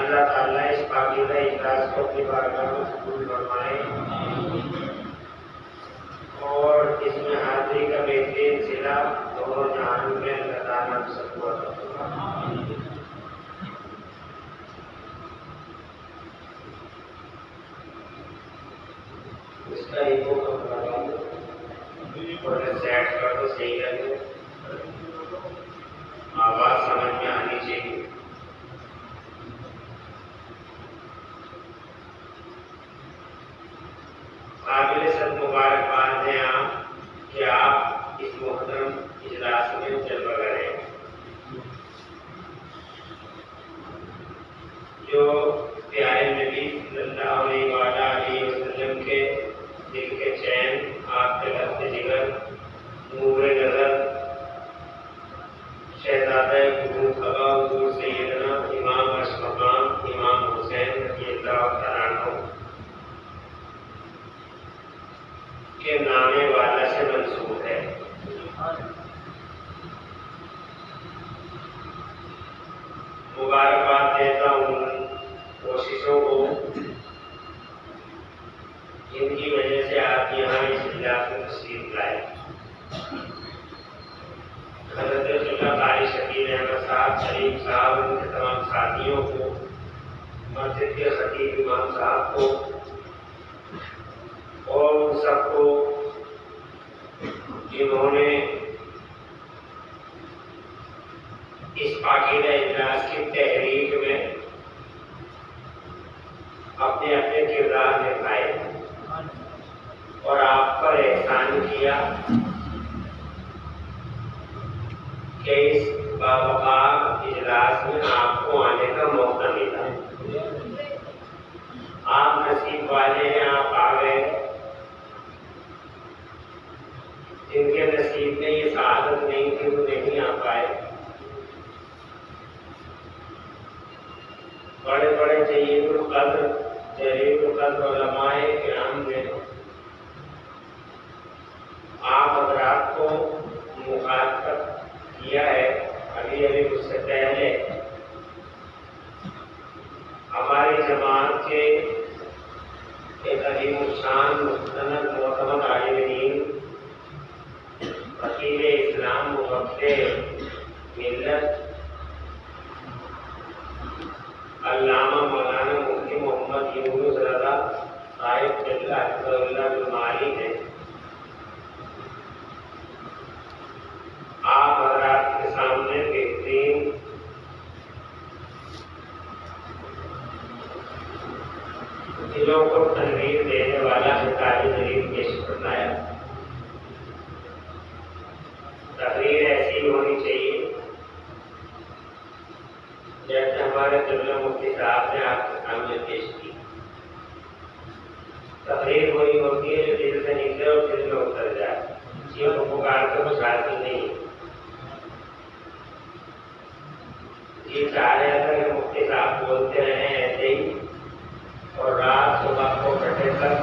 اللہ تعالیٰ اس پاکیزہ اجلاس کو اپنی بارگاہ میں قبول فرمائے اور اس میں حاضری کا بہترین صلہ دونوں جہانوں میں اللہ تعالیٰ ہم سب کو عطا فرمائے۔ اس کا ایک اور سیٹ کر تو صحیح لگے، آواز سمجھ میں آنی چاہیے۔ قابل صد مبارکباد ہیں آپ کہ آپ اس محترم اجلاس میں جلوہ گر ہیں۔ جو پیارے نبی صلی اللہ علیہ وسلم کے دل کے چین، آپ کے لفظ جگر، نور نظر، شہزادہ قبا حضور سیدنا امام عرش مقام امام حسین رضی اللہ تعالیٰ عنہ کے نام والا سے منسوب ہے۔ مبارکباد دیتا ہوں کوششوں کو جن کی وجہ سے آپ یہاں اس اجلاس میں تشریف لائے۔ حضرت اللہ قاری شبیر احمد صاحب، شریف صاحب، ان کے تمام ساتھیوں کو، مسجد کے خطیب امام صاحب کو اور ان سب کو جنہوں نے اس پاکیزہ اجلاس کی تحریک میں اپنے اپنے کردار نبھائے اور آپ پر احسان کیا کہ اس باوقار اجلاس میں آپ کو آنے کا موقع ملا۔ آپ نصیب والے ہیں، آپ آ گئے۔ جن کے نصیب میں یہ سعادت نہیں تھی وہ نہیں آ پائے۔ بڑے بڑے جلیل القدر علماء کرام نے آپ حضرات کو مخاطب کیا ہے۔ ابھی اس سے پہلے ہماری جماعت کے ایک عظیم الشان مستند معتمد عالم دین، وکیل اسلام، مفکر ملت، علامہ مولانا مفتی محمد یونس رضا صاحب قبلہ حفظہ اللہ بالمعالی ہیں۔ آپ حضرات کے سامنے بہترین دلوں کو تنویر دینے والا خطاب جلیل پیش فرمایا۔ تقریر ایسی ہونی چاہیے جیسے ہمارے قبلہ مفتی صاحب نے آپ کے سامنے پیش کی۔ تقریر وہی ہوتی ہے جو دل سے نکلے اور دل میں اتر جائے۔ یہ پکار کے کچھ حاصل نہیں۔ یہ چاہ رہا تھا کہ مفتی صاحب بولتے رہیں ایسے ہی اور رات صبح کو کٹے تک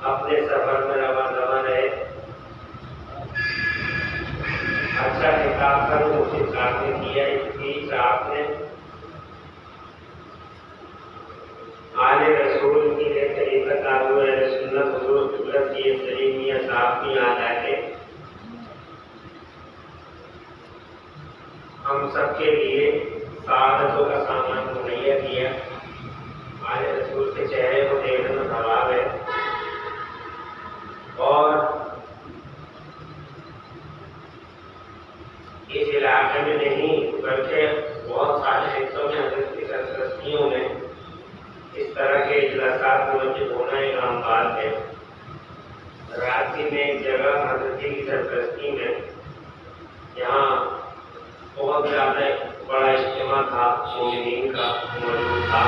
اپنے سفر میں رواں رہے۔ اچھا خطاب کر مفتی صاحب نے کیا۔ اس بیچ آپ نے آل رسول کی ایک طریقہ تعلق اہل سنت حضور قبلہ سید سلیم میاں صاحب کی یاد آ کے ہم سب کے لیے سعادتوں کا سامان مہیا کیا۔ آل رسول کے چہرے کو دیکھنے میں ثواب ہے اور اس علاقے میں نہیں بلکہ بہت سارے حصوں میں حضرت کی سرپرستیوں میں اس طرح کے اجلاسات منعقد ہونا ایک عام بات ہے۔ راضی میں ایک جگہ حضرت کی سرپرستی میں یہاں بہت زیادہ بڑا اجتماع تھا، مومنین کا موجود تھا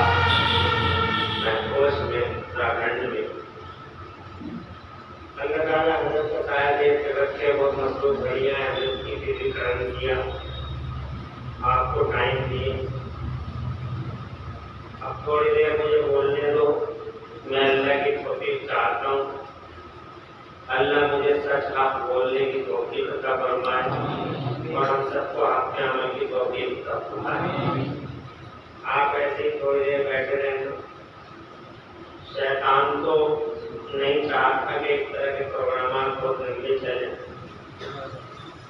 محفوظ میں، اتراکھنڈ میں۔ اللہ تعالیٰ حضرت کو سایہ دے کے رکھے، بہت مصروف بھیا ہے، حضرت کی فکر کرم کیا، آپ کو ٹائم دیے۔ اب تھوڑی دیر مجھے بولنے دو، میں اللہ کی توفیق چاہتا ہوں۔ اللہ مجھے سچ حق بولنے کی توفیق عطا فرمائے۔ اور ہم سب کو آپ کے عمل کی توفیق عطا فرمائے۔ آپ ایسے ہی تھوڑی دیر بیٹھے رہیں تو شیطان تو نہیں چاہتا کہ اس طرح کے پروگرامات بہت لمبے چلیں۔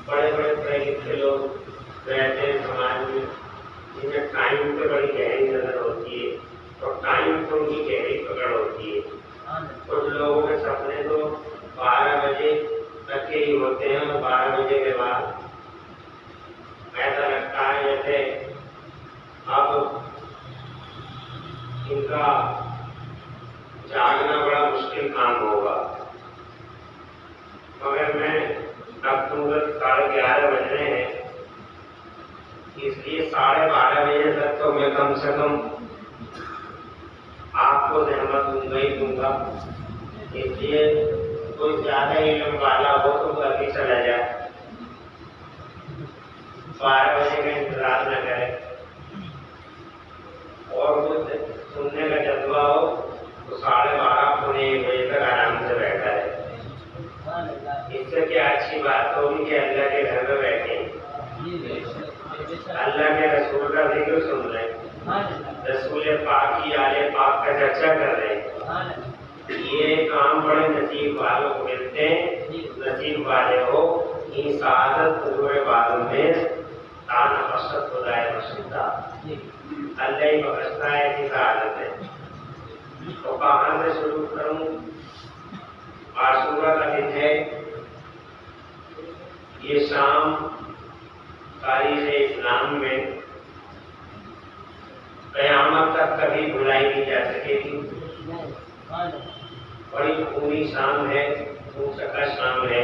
بڑے بڑے پڑھے لکھے لوگ رہتے ہیں سماج میں جنہیں ٹائم پہ بڑی گہری نظر ہوتی ہے اور ٹائم پہ ان کی گہری پکڑ ہوتی ہے۔ کچھ لوگوں کے سپنے تو 12 بجے تک کے ہی ہوتے ہیں اور 12 بجے کے بعد ایسا لگتا ہے جیسے اب ان کا جاگنا بڑا مشکل کام ہوگا، مگر میں اب تو 11:30 بج رہے ہیں، اس لیے 12:30 بجے تک تو میں کم سے کم آپ کو زحمت دوں گا ہی دوں گا۔ اس لیے کوئی زیادہ علم والا ہو تو ابھی چلا جائے، 12 بجے کا انتظار نہ کرے، اور کچھ سننے کا جذبہ ہو تو 12:30 پونے 1 بجے تک آرام سے بیٹھا ہے۔ اس سے کیا اچھی بات ہوگی کہ اللہ کے گھر میں بیٹھے اللہ کے رسول کا ذکر سن رہے ہیں، رسول پاک کی آل پاک کا چرچا کر رہے ہیں۔ یہ کام بڑے نصیب والوں کو ملتے ہیں، نصیب والے ہو ان سعادت حضور بازم میں تان بخشت خدائے بخشتا، اللہ ہی بخشتا ہے، ایسی سعادت ہے۔ تو کہاں سے شروع کروں؟ عاشورہ کا دن ہے، یہ شام تاریخ اسلام میں قیامت تک کبھی بھلائی نہیں جا سکے گی۔ بڑی خونی شام ہے، خون چکا شام ہے،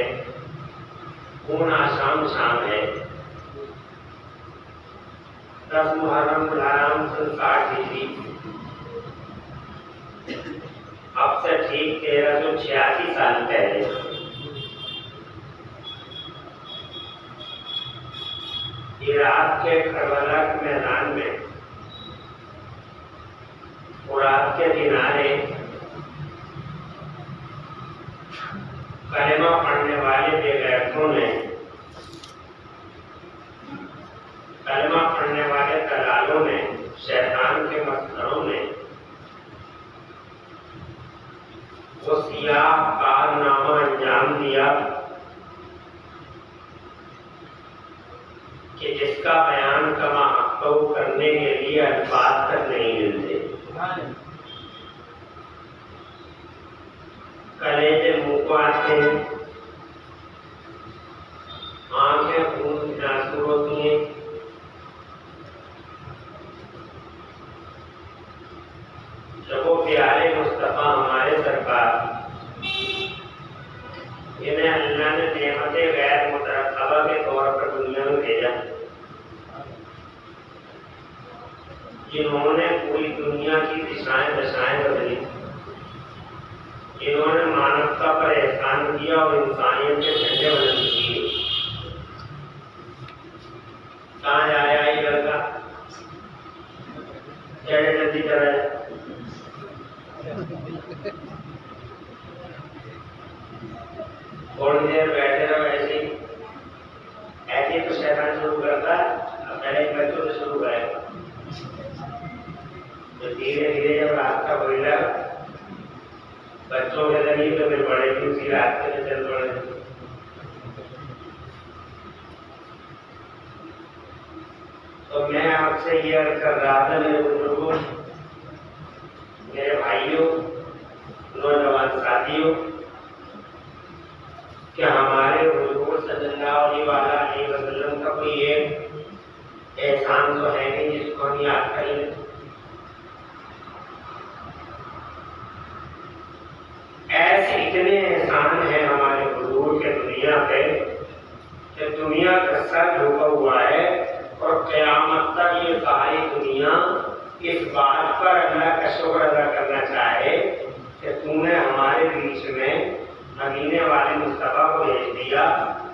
خون آشام شام ہے۔ 10 محرم الحرام 60 ہجری، اب سے ٹھیک 1386 سال پہلے عراق کے کربلا کے میدان میں فرات کے کنارے کلمہ پڑھنے والے بے غیرتوں نے، کلمہ پڑھنے والے دلالوں نے، شیطان کے مسخروں نے وہ سیاہ کارنامہ انجام دیا کہ جس کا بیان کما حقو کرنے کے لیے الفاظ تک نہیں ملتے۔ کلیجے منہ کو آتے ہیں، آنکھیں خون سے آنسو ہوتی ہیں، جب وہ پیارے مصطفیٰ ہمارے سرکار جنہیں اللہ نے نعمت غیر مترقبہ کے طور پر دنیا میں بھیجا، جنہوں نے پوری دنیا کی دشائیں دشائیں بدلی، جنہوں نے مانوتا پر احسان کیا اور انسانیت کے جھنڈے بلند کیے، کہاں جایا یہ لڑکا؟ چلے جلدی چلا جائے۔ تھوڑی دیر بیٹھے رہو ایسے ہی تو شیطان شروع کرتا ہے، پہلے بچوں سے شروع کرے گا، تو دھیرے دھیرے جب راستہ بھولے گا بچوں کے ذریعے تو پھر بڑے بھی اسی راستے میں چل پڑے گا۔ تو میں آپ سے یہ عرض کر رہا تھا میرے بزرگوں، میرے بھائیوں، نوجوان ساتھیوں، کہ ہمارے حضور صلی اللہ علیہ وسلم کا کوئی ایک احسان تو ہے نہیں جس کو ہم یاد کریں۔ ایسے اتنے احسان ہیں ہمارے حضور کے دنیا پہ کہ دنیا کا سر جھکا ہوا ہے، اور قیامت تک یہ ساری دنیا اس بات پر اللہ کا شکر ادا کرنا چاہے کہ تم نے ہمارے بیچ میں مدینے والے مصطفیٰ کو بھیج دیا،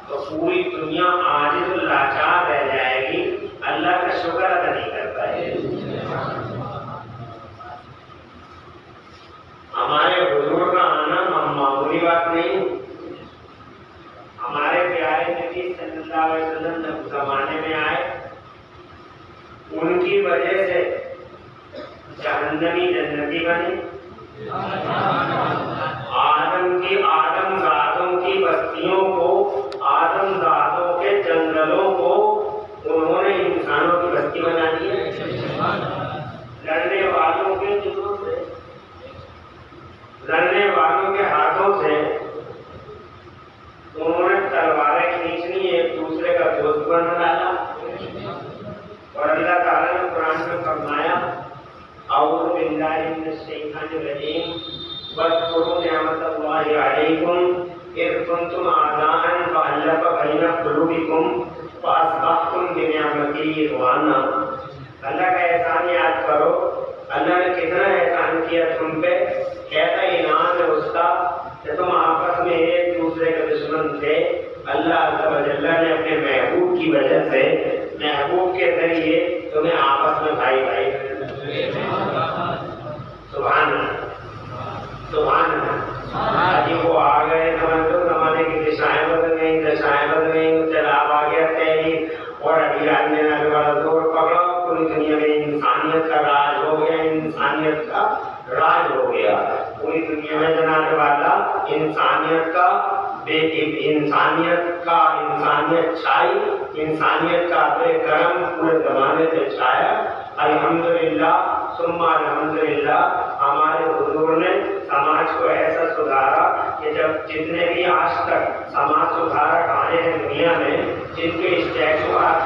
تو پوری دنیا عاجز و لاچار رہ جائے گی، اللہ کا شکر ادا نہیں کر پائے۔ ہمارے حضور کا آنا معمولی بات نہیں، ہمارے پیارے نبی صلی اللہ علیہ وسلم نے ان کی وجہ سے جہنمی جنتی بنے، آدم زادوں کی بستیوں کو، آدم زادوں کے جنگلوں کو انہوں نے انسانوں کی بستی بنا دی ہے۔ لڑنے والوں کے جنوں سے، لڑنے والوں کے ہاتھوں سے انہوں نے تلواریں کھینچنی، ایک دوسرے کا دوست بن ڈالا۔ اور اللہ تعالیٰ نے قرآن میں فرمایا اعوذ باللہ من الشیطان الرجیم واذکروا نعمت اللہ علیکم اذ کنتم اعداء فألف بین قلوبکم فاصبحتم بنعمتہ اخوانا۔ اللہ کا احسان یاد کرو، اللہ نے کتنا احسان کیا تم پہ، کیسا انعام ہے اس کا کہ تم آپس میں ایک دوسرے کے دشمن تھے، اللہ عز و جل نے اپنے محبوب کی وجہ سے، محبوب کے ذریعے تمہیں آپس میں بھائی بھائی۔ سبحان اللہ، سبحان اللہ۔ آج وہ آ گئے، سمجھو زمانے کی دشائیں بدل گئیں، دشائیں بدل گئیں، چلاو آ گیا تحریک، اور ابھی آدمی نے والا زور پکڑا، پوری دنیا میں انسانیت کا راج ہو گیا، انسانیت کا راج ہو گیا پوری دنیا میں جناب والا، انسانیت کا انسانیت چھائی، انسانیت کا بے کرم پورے زمانے سے چھایا۔ الحمدللہ ثم الحمدللہ، ہمارے حضور نے سماج کو ایسا سدھارا کہ جب جتنے بھی آج تک سماج سدھارک آئے ہیں دنیا میں، جن کے اسٹیچو آپ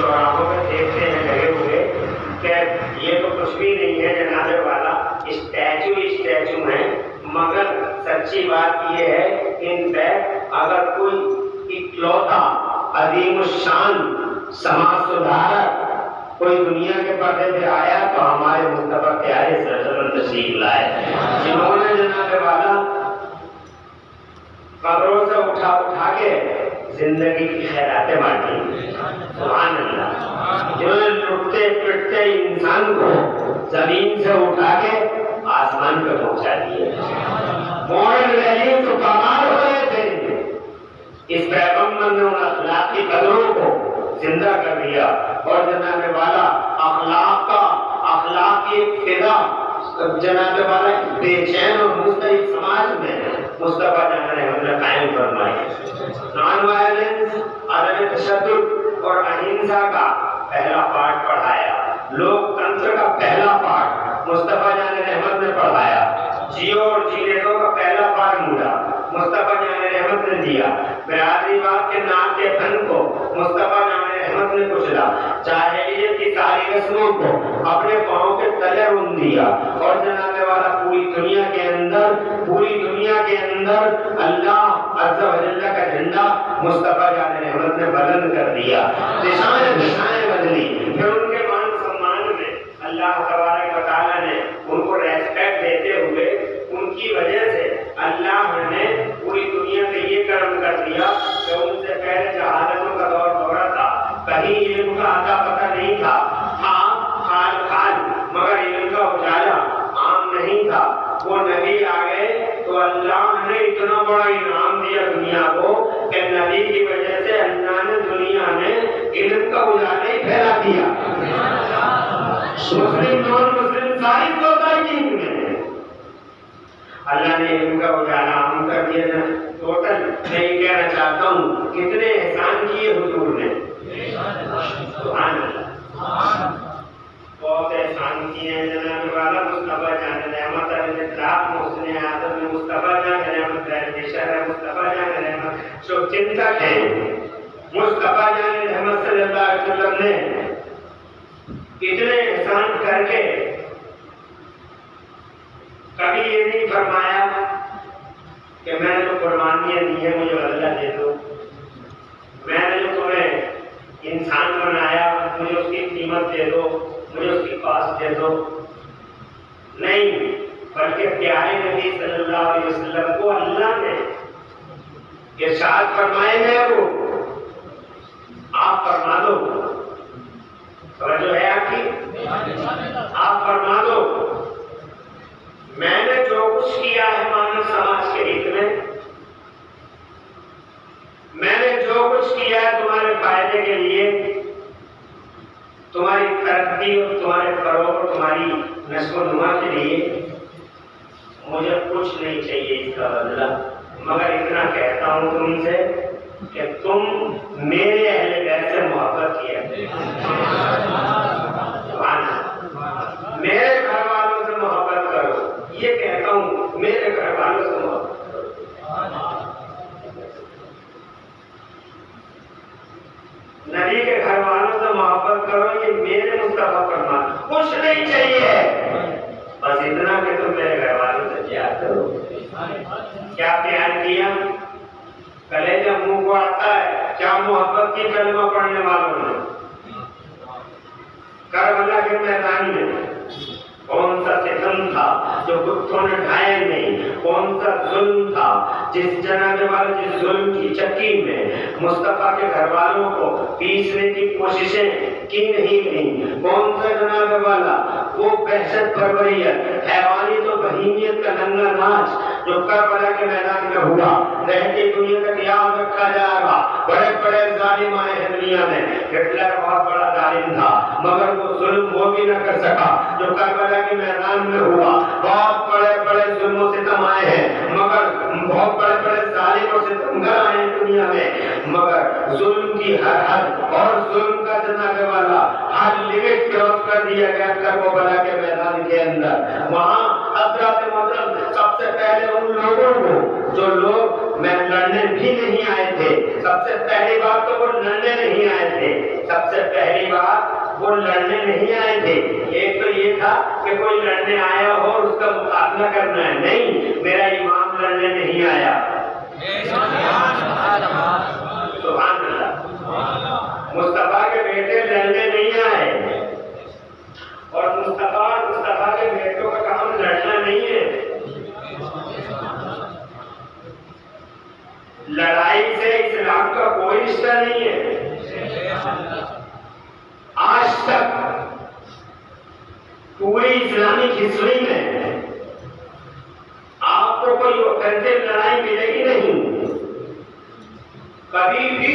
چوراہوں میں دیکھتے ہیں لگے ہوئے، کہ یہ تو کچھ بھی نہیں ہے جناب والا، اسٹیچو ہیں، مگر سچی بات یہ ہے ان فیکٹ اگر کوئی اکلوتا عظیم الشان سماج سدھارک کوئی دنیا کے پردے پہ آیا تو ہمارے مصطفیٰ پیارے سرزمین تشریف لائے، جنہوں نے جناب والا قبروں سے اٹھا کے زندگی کی خیراتیں بانٹی۔ سبحان اللہ، جنہوں نے لٹتے پٹتے انسان کو زمین سے اٹھا کے آسمان پہ پہنچا دیے۔ ماڈرن ویلیو تو کمال ہو رہے تھے، اس پیغمبر نے ان اخلاقی قدروں کو زندہ کر دیا، اور جناب والا اخلاق کی فضا جناب والا بے چین اور مستعد سماج میں مصطفیٰ جان نے قائم فرمائی۔ نان وائلنس، عدم تشدد اور اہنسا کا پہلا پارٹ پڑھایا، لوک تنتر کا پہلا پارٹ مصطفیٰ جان رحمت نے پڑھایا، جیو اور جینے دو کا پہلا پارٹ ملا مصطفیٰ جان رحمت نے دیا، برادری بات کے نام کے دھن کو مصطفیٰ جان رحمت نے کچلا، جاہلیت کی ساری رسموں کو اپنے پاؤں کے تلے رون دیا، اور جناب والا پوری دنیا کے اندر اللہ عز و جل کا جھنڈا مصطفیٰ جان رحمت نے بلند کر دیا، دشائیں بدلی، پھر ان کے مان سمان میں اللہ تبارک و تعالیٰ نے ان کو ریسپیکٹ دیتے ہوئے ان کی وجہ سے اللہ نے پوری دنیا میں یہ کرم کر دیا کہ ان سے پہلے جہالتوں کا دور ہو رہا تھا، کہیں علم کا آتا پتہ نہیں تھا، خال مگر علم کا اجالا عام نہیں تھا، وہ نبی آ گئے تو اللہ نے اتنا بڑا انعام دیا دنیا کو کہ نبی کی وجہ سے اللہ نے دنیا میں علم کا اجالا ہی پھیلا دیا۔ مسلم نان مسلم ساری سوسائٹی میں اللہ نے علم کا اجالا عام کر دیا نا۔ ٹوٹل میں یہ کہنا چاہتا ہوں کتنے احسان کیے حضور نے، سبحان اللہ، بہت احسان کیے ہیں جناب والا۔ مصطفیٰ جان رحمت اطلاق محسن اعظم میں مصطفیٰ جان رحمت ہے، مصطفیٰ جان رحمت شب چنتک ہیں، مصطفیٰ جان رحمت صلی اللہ علیہ وسلم نے اتنے احسان کر کے کبھی یہ نہیں فرمایا کہ میں نے جو قربانیاں دی ہیں مجھے بدلہ دے دو، میں نے جو تمہیں انسان بنایا مجھے اس کی قیمت دے دو، مجھے اس کی کاسٹ دے دو، نہیں، بلکہ پیارے نبی صلی اللہ علیہ وسلم کو اللہ نے ارشاد فرمائے میں وہ آپ فرما دو، توجہ ہے آپ کی، آپ فرما دو میں نے جو کچھ کیا ہے مانو سماج کے ہت میں، میں نے جو کچھ کیا ہے تمہارے فائدے کے لیے، تمہاری ترقی اور تمہارے فروغ اور تمہاری نشو و نما کے لیے مجھے کچھ نہیں چاہیے اس کا بدلہ، مگر اتنا کہتا ہوں تم سے کہ تم میرے اہل بیت سے محبت کیا، میرے گھر والوں سے محبت کرو، یہ کہتا ہوں میرے گھر والوں سے محبت کرو۔ نبی کے گھر والوں سے محبت کرو، یہ میرے مصطفیٰ فرمان، کچھ نہیں چاہیے، بس اتنا کہ تم میرے گھر والوں سے پیار کرو۔ کیا پیار کیا؟ کلیجہ منہ کو آتا ہے، کیا محبت کی کلمہ پڑھنے والوں نے۔ کربلا کے میدان میں کون سا ستم تھا جو بتوں نے ڈھائے نہیں، کون سا ظلم تھا جس جناب والا جس ظلم کی چکی میں مصطفیٰ کے گھر والوں کو پیسنے کی کوششیں کی نہیں گئیں، کون سا جناب والا وہ وحشت پروریت حیوانی تو بہیمیت کا ننگا ناچ جو کربلا کے میدان میں ہوا، رہتی دنیا تک یاد رکھا جائے گا۔ بڑے بڑے ظالم آئے ہیں دنیا میں، ہٹلر بہت بڑا ظالم تھا مگر وہ ظلم وہ بھی نہ کر سکا جو کربلا کے میدان میں ہوا۔ بہت بڑے بڑے ظلم و ستم آئے ہیں مگر بہت بڑے بڑے ظالم اور ستمگر آئے ہیں دنیا میں، مگر ظلم کی ہر حد اور ظلم کا جناب والا ہر لیمٹ کراس کر دیا گیا کربلا کے میدان کے اندر۔ وہاں حضرت محترم سب سے پہلے ان لوگوں کو جو لوگ میں لڑنے بھی نہیں آئے تھے، سب سے پہلی بات تو وہ لڑنے نہیں آئے تھے، سب سے پہلی بات وہ لڑنے نہیں آئے تھے۔ ایک تو یہ تھا کہ کوئی لڑنے آیا ہو اور اس کا مقابلہ کرنا ہے، نہیں، میرا امام لڑنے نہیں آیا، سبحان اللہ، مصطفیٰ کے بیٹے لڑنے نہیں آئے، اور مصطفیٰ کے بیٹوں کا کام لڑنا نہیں ہے۔ لڑائی سے اسلام کا کوئی رشتہ نہیں ہے۔ آج تک پوری اسلامک ہسٹری میں آپ کو کوئی اوفینسو لڑائی ملے گی نہیں، کبھی بھی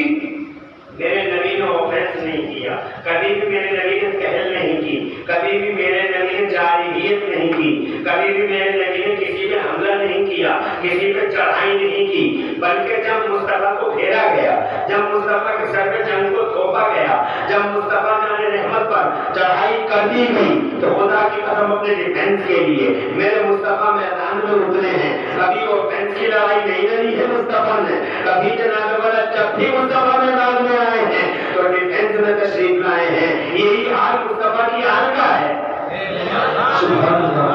میرے نبی نے اوفینس نہیں کیا، کبھی بھی میرے نبی نے کہل نہیں کی، کبھی بھی میرے نبی نے جارحیت نہیں کی، کبھی بھی میرے نبی نے کسی پہ حملہ نہیں کیا، کسی پہ چڑھائی نہیں کی، بلکہ جب مصطفیٰ کو گھیرا گیا، جب مصطفیٰ کے سر پہ جنگ کو تھوپا گیا، جب مصطفیٰ نے رحمت پر چڑھائی کر دی گئی تو خدا کی قسم اپنے ڈیفینس کے لیے میرے مصطفیٰ میدان میں اترے ہیں۔ کبھی اوفینس کی لڑائی نہیں لڑی ہے مصطفیٰ نے، کبھی جناب والا جب بھی مصطفیٰ میدان میں آئے ہیں تو ڈیفینس میں تشریف لائے ہیں۔ یہی حال مصطفیٰ کی حال کا ہے۔ سبحان اللہ۔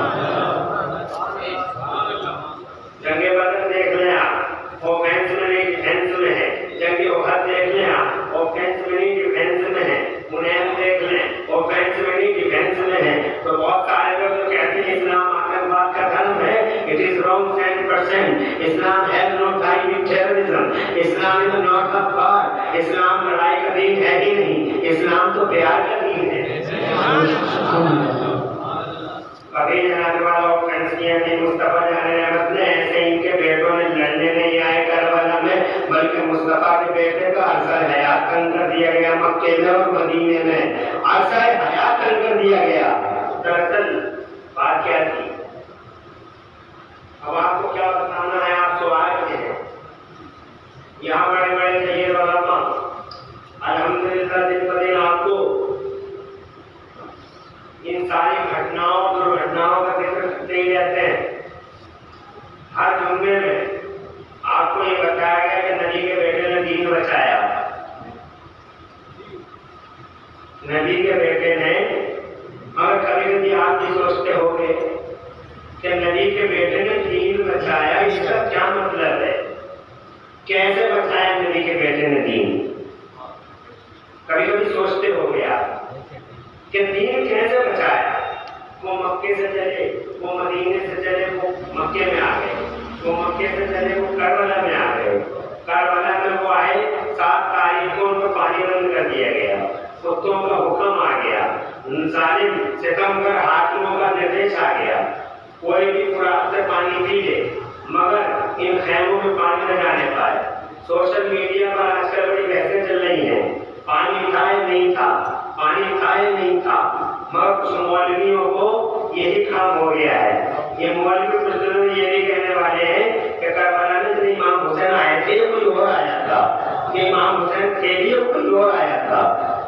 جنگ بدر دیکھ لیں آپ، اوفینس میں نہیں ڈیفینس میں ہے۔ جنگ احد دیکھ لیں آپ، اوفینس میں نہیں ڈیفینس میں ہے۔ حنین دیکھ لیں، اوفینس میں نہیں ڈیفینس میں ہے۔ تو بہت سارے لوگ جو کہتے ہیں اسلام آتنکواد کا دھرم ہے، it is wrong 10%. Islam has no tie with terrorism. Islam is not a war. اسلام لڑائی کا دین ہے ہی نہیں، اسلام تو پیار کا دین ہے۔ کبھی جناب والا اوفینس کیا نہیں، مصطفیٰ رحمت نے ایسے ان کے بیٹوں نے لڑنے نہیں آئے کربلا میں، بلکہ مصطفیٰ کے بیٹے کا عرصہ حیات تنگ کر دیا گیا مکے میں اور مدینے میں، عرصہ حیات تنگ کر دیا گیا۔ دراصل بات کیا تھی؟ اب آپ کو کیا بتانا ہے، آپ سوال کے ہیں یہاں بڑے بڑے سید علماء الحمدللہ دن بدن آپ کو ان ساری گھٹناؤں درگھٹناؤں کا ذکر کرتے ہی رہتے ہیں۔ ہر جملے میں آپ کو یہ بتایا گیا کہ نبی کے بیٹے نے دین بچایا، نبی کے بیٹے نے، مگر کبھی کبھی آپ بھی سوچتے ہو گے کہ نبی کے بیٹے نے دین بچایا، اس کا کیا مطلب ہے؟ کیسے بچایا نبی کے بیٹے نے دین؟ کبھی کبھی سوچتے ہو گے آپ کہ دین کیسے بچایا؟ وہ مکے سے چلے، وہ مدینے سے چلے، وہ مکے میں آ گئے، وہ مکے سے چلے، وہ کربلا میں آ گئے، کربلا میں وہ آئے، 7 تاریخ کو ان کو پانی بند کر دیا گیا، کتوں کا حکم آ گیا، ظالم ستمگر حاکموں کا نردیش آ گیا، کوئی بھی فرات سے پانی پی لے مگر ان خیموں میں پانی نہ جانے پائے۔ سوشل میڈیا پر آج کل بڑی بحثیں چل رہی ہیں، پانی تھا یا نہیں تھا، پانی تھا یا نہیں تھا، مگر کچھ مولویوں کو یہی کام ہو گیا ہے. یہ مولوی کچھ دنوں میں یہ بھی کہنے والے ہیں کہ کربلا میں جب امام حسین آئے تھے یا کوئی اور آیا تھا، کہ امام حسین تھے بھی یا کوئی اور آیا تھا.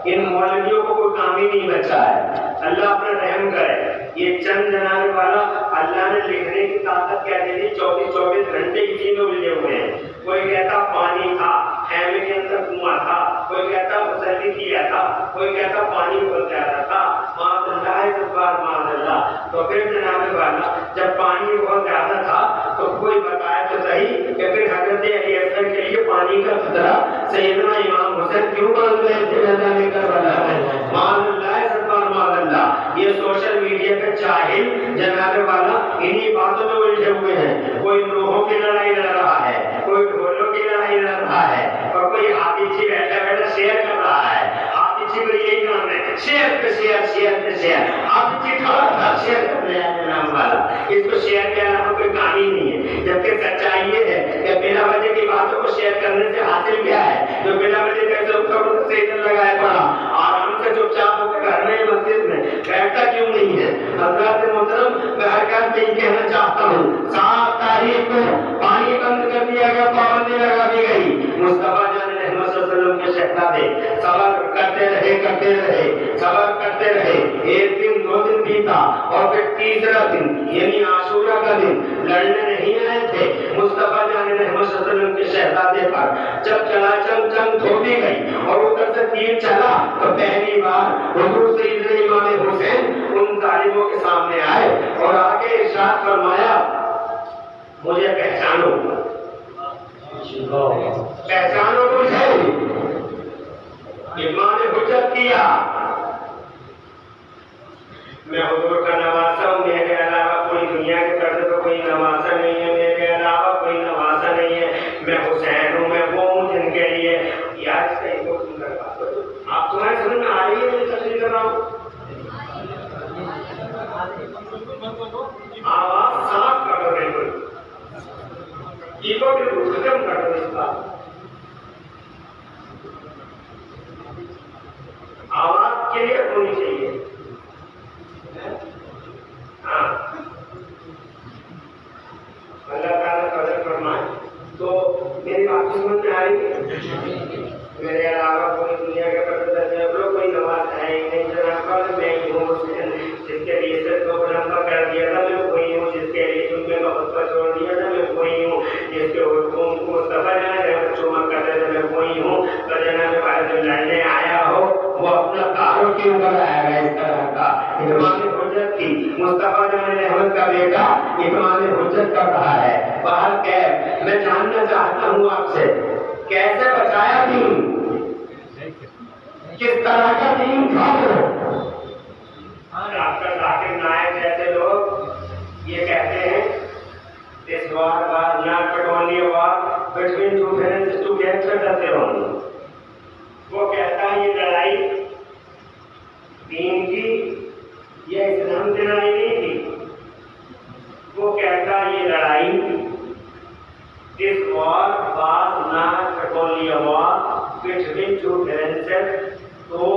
ان مولویوں کو کوئی کام ہی نہیں بچا ہے. اللہ اپنا رحم کرے. یہ چند جناب والا اللہ نے لکھنے کی طاقت کیا دے دی، 24 گھنٹے اسی میں الجھے ہوئے ہیں. کوئی کہتا پانی تھا، خیمے کے اندر کنواں تھا، کوئی کہتا مسلی کیا تھا، کوئی کہتا پانی بہت زیادہ تھا. معاذ اللہ سبحان معاذ اللہ. تو پھر جناب والا جب پانی بہت زیادہ تھا تو کوئی بتایا تو صحیح کہ پھر حضرت علی اکبر کے لیے پانی کا خطرہ سیدنا امام حسین کیوں باندھ رہے تھے میدان کربلا میں؟ معاذ اللہ سبحان معاذ اللہ. یہ سوشل میڈیا کا جاہل جناب والا انہی باتوں میں الجھے ہوئے ہیں. کوئی لوہوں کی لڑائی لڑ رہا ہے، کوئی ڈھولوں کی لڑائی لڑ رہا ہے، اور کوئی ہاتھی چی بیٹھا بیٹھا شیئر کر رہا ہے. ہاتھی چی کو یہی کام ہے، شیئر پہ شیئر، شیئر پہ شیئر. ہاتھی چی کھڑا تھا شیئر کر رہا ہے جناب والا. اس کو شیئر کے علاوہ کوئی کام ہی نہیں ہے. جبکہ سچائی یہ ہے کہ بنا وجہ کی باتوں کو شیئر کرنے سے حاصل کیا ہے؟ جو بنا وجہ کیسے اٹھا سے ادھر لگائے پڑا، آرام سے چپ چاپ ہو کے گھر میں مسجد میں بیٹھتا کیوں نہیں ہے؟ حضرات محترم، میں ہر کام میں یہ کہنا چاہتا ہوں، 7 تاریخ کو پانی بند کر دیا گیا، پابندی لگا دی گئی. مصطفیٰ جان احمد صلی اللہ علیہ وسلم کے شہزادے صبر کرتے رہے، صبر کرتے رہے. 1 دن 2 دن بیتا اور پھر تیسرا دن یعنی عاشورہ کا دن لڑنے نہیں آئے تھے. مصطفیٰ جان احمد صلی اللہ علیہ وسلم کے شہزادے پر جب چلا چم تھوڑی گئی اور ادھر سے تیر چلا تو پہلی بار حضور سیدنا امام حسین ان ظالموں کے سامنے آئے اور آگے ارشاد فرمایا، مجھے پہچانو مجھے. امام حجت کیا، میں حضور کا نواسا ہوں، میرے علاوہ کوئی دنیا کے طرف تو کوئی نواسا نہیں ہے، میرے علاوہ کوئی نواسا نہیں ہے. میں حسین ہوں، میں وہ ہوں جن کے لیے یاد سے ایک اور سندر بات. آپ تمہارے سمجھ میں آ رہی ہے میں تشریح کر رہا ہوں؟ آواز صاف کر دو، بالکل ایگو بالکل ختم کر دو. اس بات آواز کلیئر ہونی چاہیے. ہاں، اللہ تعالیٰ قدر فرمائے. تو میری بات سمجھ میں آ رہی ہے؟ میرے علاوہ کوئی دنیا کے کوئی نواز ہے ہی نہیں جناب. میں ہی ہوں جس کے لیے سے تو نمبر کر دیا تھا، میں وہی ہوں جس کے لیے تم نے خطبہ چھوڑ دیا تھا، میں وہی ہوں جس کے حکم کو سفر جانا چوما کرتے تھے، میں وہی ہوں. تو جناب جو لڑنے آیا ہو وہ اپنا کاروں کے اوپر آیا گا. اس طرح کا امام حجت کی مصطفیٰ جان احمد کا بیٹا امام حجت کر رہا ہے. باہر کیف میں جاننا چاہتا ہوں آپ سے، کیسے بچایا دین، کس طرح کا دین تھا وہ؟ ڈاکٹر ذاکر نائک جیسے لوگ یہ کہتے ہیں this war was not but only a war between two parents to get their own. وہ کہتا ہے یہ لڑائی دین کی یہ اسلام کی لڑائی نہیں تھی. وہ کہتا ہے یہ لڑائی this war was not but only a war between two parents تو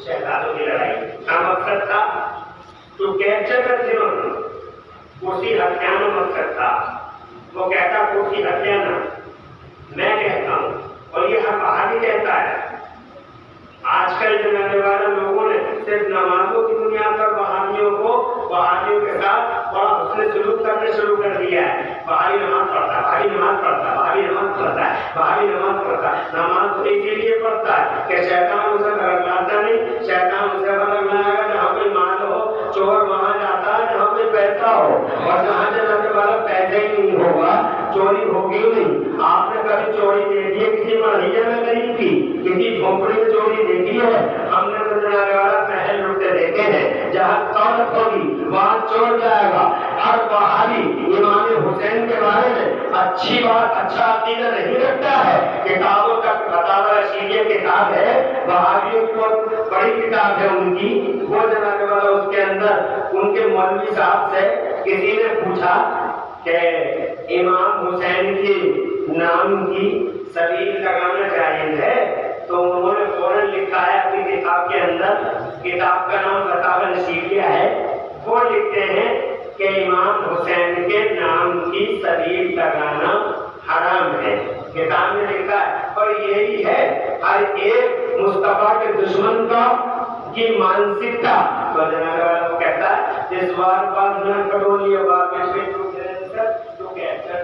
شہزادوں کی لڑائی کا مقصد تھا ٹو کیپچر دا تھرون. کرسی ہتھیانا مقصد تھا. وہ کہتا کرسی ہتھیانا، میں کہتا ہوں اور یہ ہر بہادی کہتا ہے. آج کل جانے والے لوگوں نے صرف نمازوں کی بنیاد پر بہادیوں کے ساتھ بڑا حسن سلوک کرنے شروع کر دیا ہے. بہادی نماز پڑھتا ہے، بہادی نماز پڑھتا ہے، بہادی نماز پڑھتا ہے، بہادی نماز پڑھتا ہے. نماز تو اسی لیے پڑھتا ہے کہ شیطان اسے بھڑکاتا نہیں. شیطان اسے بھڑکائے گا جہاں کوئی مال ہو، چور وہاں جاتا ہے جہاں کوئی پیسہ ہو، اور جہاں جانے والا پیسہ ہی نہیں ہوگا چوری ہوگی نہیں. آپ نے کبھی چوری دیکھی ہے کسی مہینے میں غریب کی، کسی جھونپڑی میں چوری دیکھی ہے؟ ہم نے تو جانے والا محل لٹے دیکھے ہیں جہاں دولت ہوگی وہاں چور جائے گا. ہر بہادی امام حسین کے بارے میں اچھی بات، اچھا عقیدہ نہیں رکھتا ہے. کتابوں کا فتاوی رشیدیہ کتاب ہے، بہادیوں کو بڑی کتاب ہے ان کی. وہ جانے والا اس کے اندر ان کے مولوی صاحب سے کسی نے پوچھا کہ امام حسین کے نام کی سبیل لگانا جائز ہے؟ تو انہوں نے فوراً لکھا ہے اپنی کتاب کے اندر، کتاب کا نام فتاوی نصیریہ ہے، وہ لکھتے ہیں کہ امام حسین کے نام کی صلیب لگانا حرام ہے، کتاب میں لکھا ہے۔ اور یہی ہے ہر ایک مصطفیٰ کے دشمن کا کی مانسکتا۔ تو جناب والا کہتا ہے اس بار بعد میں کٹولی بات میں جو کہتا ہے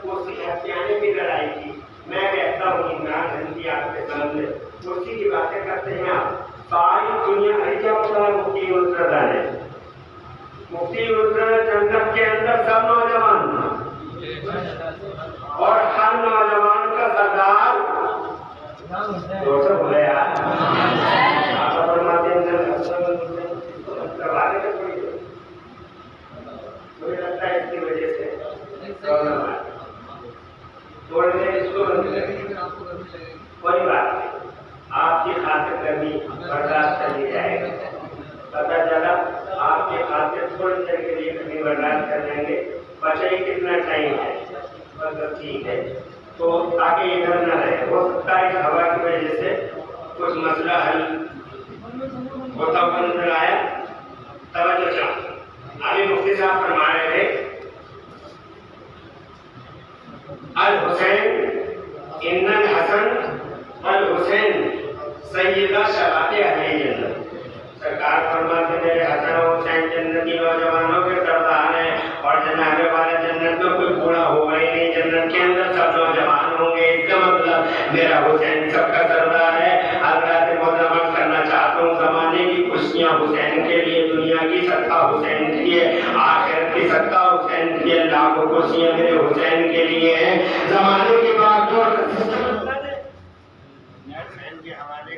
اسی ہتھیانے کی لڑائی کی، میں کہتا ہوں عمران خان آپ کے سامنے اسی کی باتیں کرتے ہیں آپ۔ ساری دنیا میں کیا ہوتا ہے مفتی القرآن ہے، مفتی القرآن جنت کے اندر سب نوجوان اور ہر نوجوان کا سردار بولے یار مجھے لگتا ہے اس کی وجہ سے کوئی بات نہیں، آپ کی خاطر کرنی برداشت کر لی جائے گی، پتہ چلا آپ کی خاطر تھوڑی دیر کے لیے کبھی برداشت کر لیں گے، بچے کتنا ٹائم ہے بس ٹھیک ہے، تو تاکہ یہ ڈر نہ رہے، ہو سکتا ہے اس ہوا کی وجہ سے کچھ مسئلہ حل ہوتا ہوا نظر آیا۔ توجہ چاہوں ابھی مفتی صاحب فرما رہے تھے الحسین ان الحسن والحسین سیدہ شباب اہل جنت، سرکار فرماتے ہیں میرے حسن و حسین جنتی نوجوانوں کے سردار ہیں، اور جناب والا جنت میں کوئی بوڑھا ہوگا ہی نہیں، جنت کے اندر سب نوجوان ہوں گے، اس کا مطلب میرا حسین سب کا سردار ہے۔ حضرات محترم کرنا چاہتا ہوں زمانے کی خوشیاں حسین کے لیے، دنیا کی صدقہ حسین کے لیے، آخرت کی صدقہ حسین کے لیے، لاکھوں خوشیاں میرے حسین کے لیے ہیں۔ زمانے کی بات جو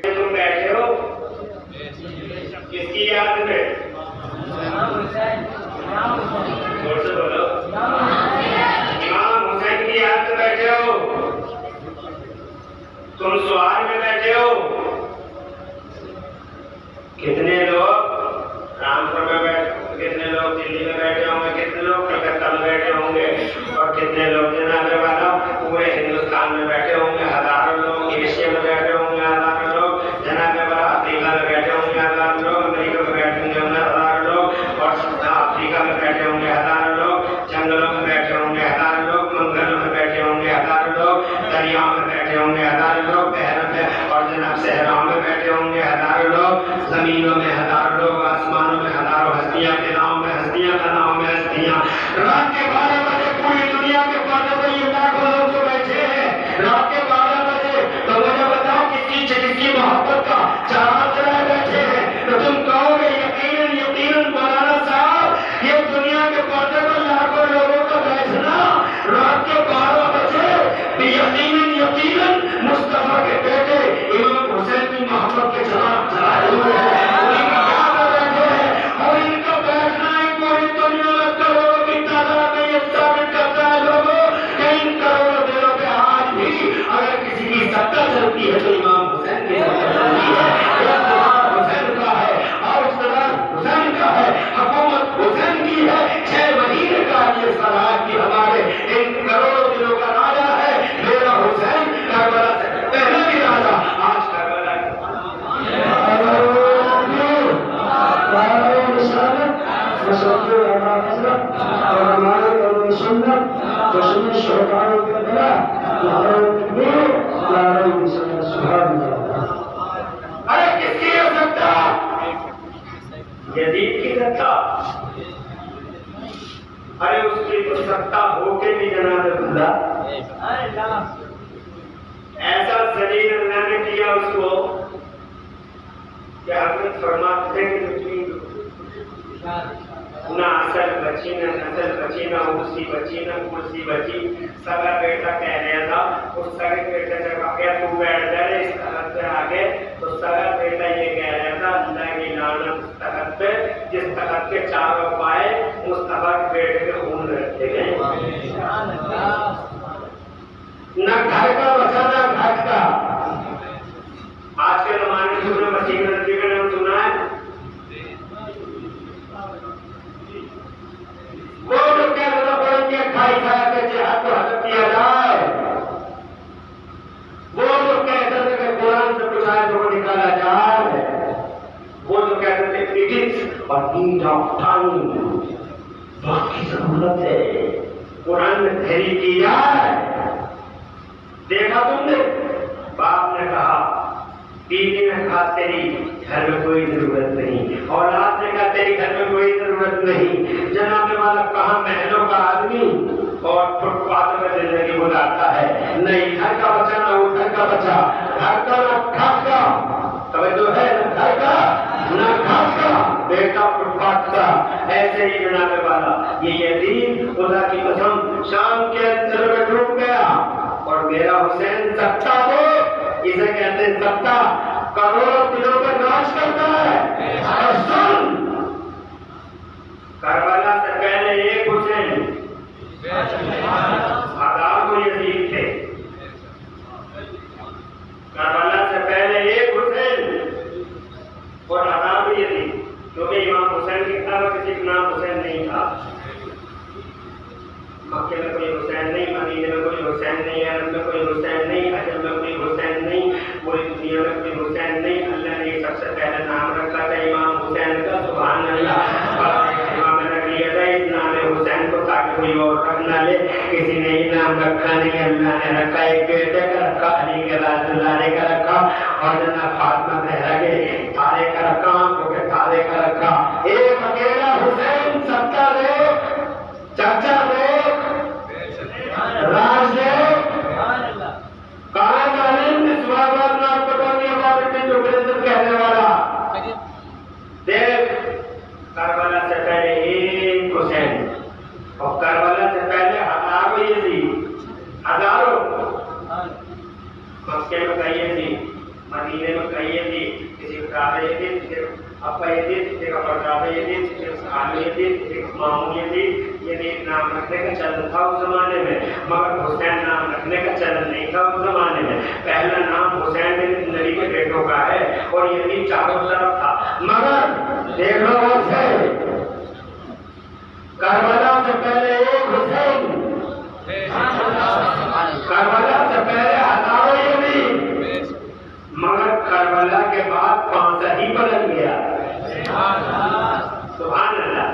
تم بیٹھے ہو کس کی یاد میں زور سے بولو، امام حسین کی یاد میں بیٹھے ہو، تم سوال میں بیٹھے ہو۔ کتنے لوگ رامپور میں بیٹھے، کتنے لوگ دلی میں بیٹھے ہوں گے، کتنے لوگ کلکتہ میں بیٹھے ہوں گے، اور کتنے لوگ جناب والا پورے ہندوستان میں بیٹھے ہوں گے، ہزاروں لوگ ایشیا میں بیٹھے ہوں گے، ہزاروں لوگ جناب والا افریقہ میں بیٹھے ہوں گے، ہزاروں لوگ امریکہ میں بیٹھے ہوں گے، ہزاروں لوگ اور افریقہ میں بیٹھے ہوں گے، ہزاروں لوگ جنگلوں میں بیٹھے ہوں گے، ہزاروں لوگ منگلوں میں بیٹھے ہوں گے، ہزاروں لوگ دریاؤں میں بیٹھے ہوں گے، ہزاروں لوگ بحروں میں اور جناب صحراؤں میں بیٹھے ہوں گے، ہزاروں لوگ زمینوں میں، ہزاروں لوگ آسمانوں میں، ہزاروں ہستیاں فضاؤں میں، ہستیاں خلاؤں میں، ہستیاں رات کے 12 بجے پوری دنیا کے پردے پر یہ لاکھوں لوگ جو بیٹھے ہیں رات کے 12 بجے، تو مجھے بتاؤ کس کی محبت کا چراغ جلائے بیٹھے ہیں، تو تم کہو گے یقیناً یقیناً مولانا صاحب یہ دنیا کے پردے پر لاکھوں لوگوں کا بیٹھنا رات کے 12 بجے یقیناً یقیناً مصطفیٰ کے بیٹے امام حسین کی محبت کے چراغ جلائے ہوئے ہیں، انہیں کی یاد میں بیٹھے ہیں، اور ان کا بیٹھنا ہی پوری دنیا میں کروڑوں کی تعداد میں یہ ثابت کرتا ہے لوگوں کہ ان کروڑوں دلوں پہ آج بھی اگر کسی کی سطح چلتی ہے تو امام حسین کی سطح چلتی ہے، اقتدار حسین کا ہے اور اقتدار حسین کا ہے، حکومت حسین کی ہے، 6 مہینے کا یہ سراج کی ہمارے ان کروڑوں دلوں کا راجا ہے میرا حسین، کربلا سے پہلے بھی راجا، آج کربلا ارے کس کی ہو سکتا یزید کی سکتا، ارے اس کی تو سکتا ہو کے بھی جناب خدا ایسا ذلیل اللہ نے کیا اس کو کہ حضرت فرماتے ہیں کہ نہ اصل بچی نہ نسل بچی نہ کرسی بچی نہ کرسی بچی، سگا بیٹا کہہ رہا تھا اس سگے بیٹے سے کہا گیا تو بیٹھ جائے اس تخت پہ آگے، تو سگا بیٹا یہ کہہ رہا تھا اللہ کی لعنت اس تخت پہ جس تخت کے چاروں پائے مصطفیٰ کے بیٹے کے خون رکھتے گئے، نہ گھر کا بچا نہ گھاٹ کا۔ آج کے زمانے میں تم نے مسیح نبی کا نام سنا ہے؟ وہ جو کہتے ہیں قرآن کے 28 آیت میں جہاد کو حذف کیا جائے، وہ جو کہتے ہیں کہ قرآن اور ایٹ آف ٹائم وقت کی ضرورت ہے. قرآن میں تحریر کی جائے. دیکھا تم نے باپ نے کہا, بیوی نے کہا تیری گھر میں کوئی ضرورت نہیں, اولاد نے کہا تیری گھر میں کوئی ضرورت نہیں. جناب والا کہاں محلوں کا آدمی اور فٹ پاتھ میں زندگی گزارتا ہے, نہیں گھر کا بچہ نہ وہ گھر کا بچہ, گھر کا نہ گھر کا, توجہ ہے نہ گھر کا نہ گھر کا, بیٹا فٹ پاتھ کا. ایسے ہی جناب والا یہ یتیم خدا کی قسم شام کے اندر میں ڈوب گیا, اور میرا حسین سکتا ہو, اسے کہتے ہیں سکتا, کروڑوں دلوں پر راج کرتا ہے. اور سن, کربلا سے پہلے ایک حسین, ہزار کو یزید تھے. کربلا سے پہلے ایک حسین اور ہزار کو یزید, کیونکہ امام حسین کی کتاب میں کسی کا نام حسین نہیں تھا. مکے میں کوئی حسین نہیں, مدینے میں کوئی حسین نہیں, عرب میں کوئی حسین نہیں, عجم میں کوئی حسین نہیں, پوری دنیا میں کوئی حسین نہیں. اللہ نے سب سے پہلے نام رکھا تھا امام حسین کا, سبحان اللہ. امام نے رکھ لیا تھا اس نام حسین کو تاکہ کوئی اور رکھ نہ لے. کسی نے یہ نام رکھا نہیں, اللہ نے رکھا. ایک بیٹے کا رکھا, علی کے رازدارے کا رکھا, اور جناب فاطمہ زہرا کے تارے کا رکھا, آنکھوں کے تارے کا رکھا. ایک اکیلا حسین سکتا دے, چاچا دے, راج دے, کہاں ظالم سوابات نام پٹوانی عبادت میں جو بلندت کہنے والا. دیکھ, کربلا سے پہلے ایک حسین, اور کربلا سے پہلے ہزاروں یزید, ہزاروں. مکے میں کئی یزید, مدینے میں کئی یزید, کسی کا دادا یزید, کسی کا ابا یزید, کسی کا پردادا یزید, کسی کا خالو یزید, کسی کا ماموں یزید. یزید نام رکھنے کا چلن تھا اس زمانے میں, مگر حسین نام رکھنے کا چلن نہیں تھا اس زمانے میں. پہلا نام حسین بن نبی کے بیٹوں کا ہے, اور یزید چاروں طرف تھا. مگر دیکھ لو حسین, کربلا سے پہلے ایک حسین, کربلا سے پہلے ہزاروں یزید, مگر کربلا کے بعد پانسا ہی بدل گیا. سبحان اللہ.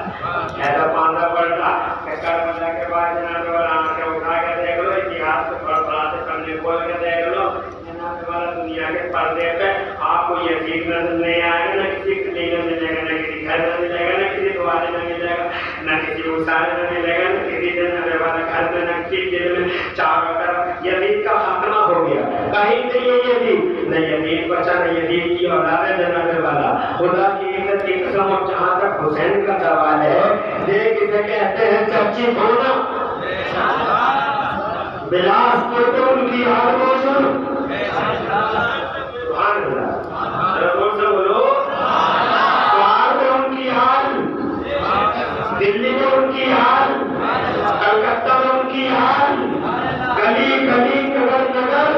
ایسا پانسا پڑتا کہ کربلا کے بعد جناب والا آنکھیں اٹھا کے دیکھ لو, اتہاس کے پڑھا سے پڑھنے کھول کے دیکھ لو, جناب والا دنیا کے پردے پہ آپ کو یزید نظر نہیں آئے گا, نہ کسی قبیلے میں ملے گا, نہ کسی گھر میں ملے گا, نہ کسی دوارے میں ملے گا, نہ کسی اسارے میں ملے گا, نہ کسی جناب والا گھر میں, نہ کسی دل میں. چاروں طرف یزید کا خاتمہ ہو گیا, کہیں نہیں ہے یزید, نہ یزید بچا, نہ یزید کی اولاد ہے. جناب والا خدا کی عزت کی قسم, اور جہاں تک حسین کا سوال ہے, دیکھ اسے کہتے ہیں چرچی ہونا. بلاسپور تو ان کی حال موجود, سبحان اللہ, رسول سے بولو, سوار میں ان کی حال, دلی میں ان کی حال, کلکتہ میں ان کی حال, گلی گلی نگر نگر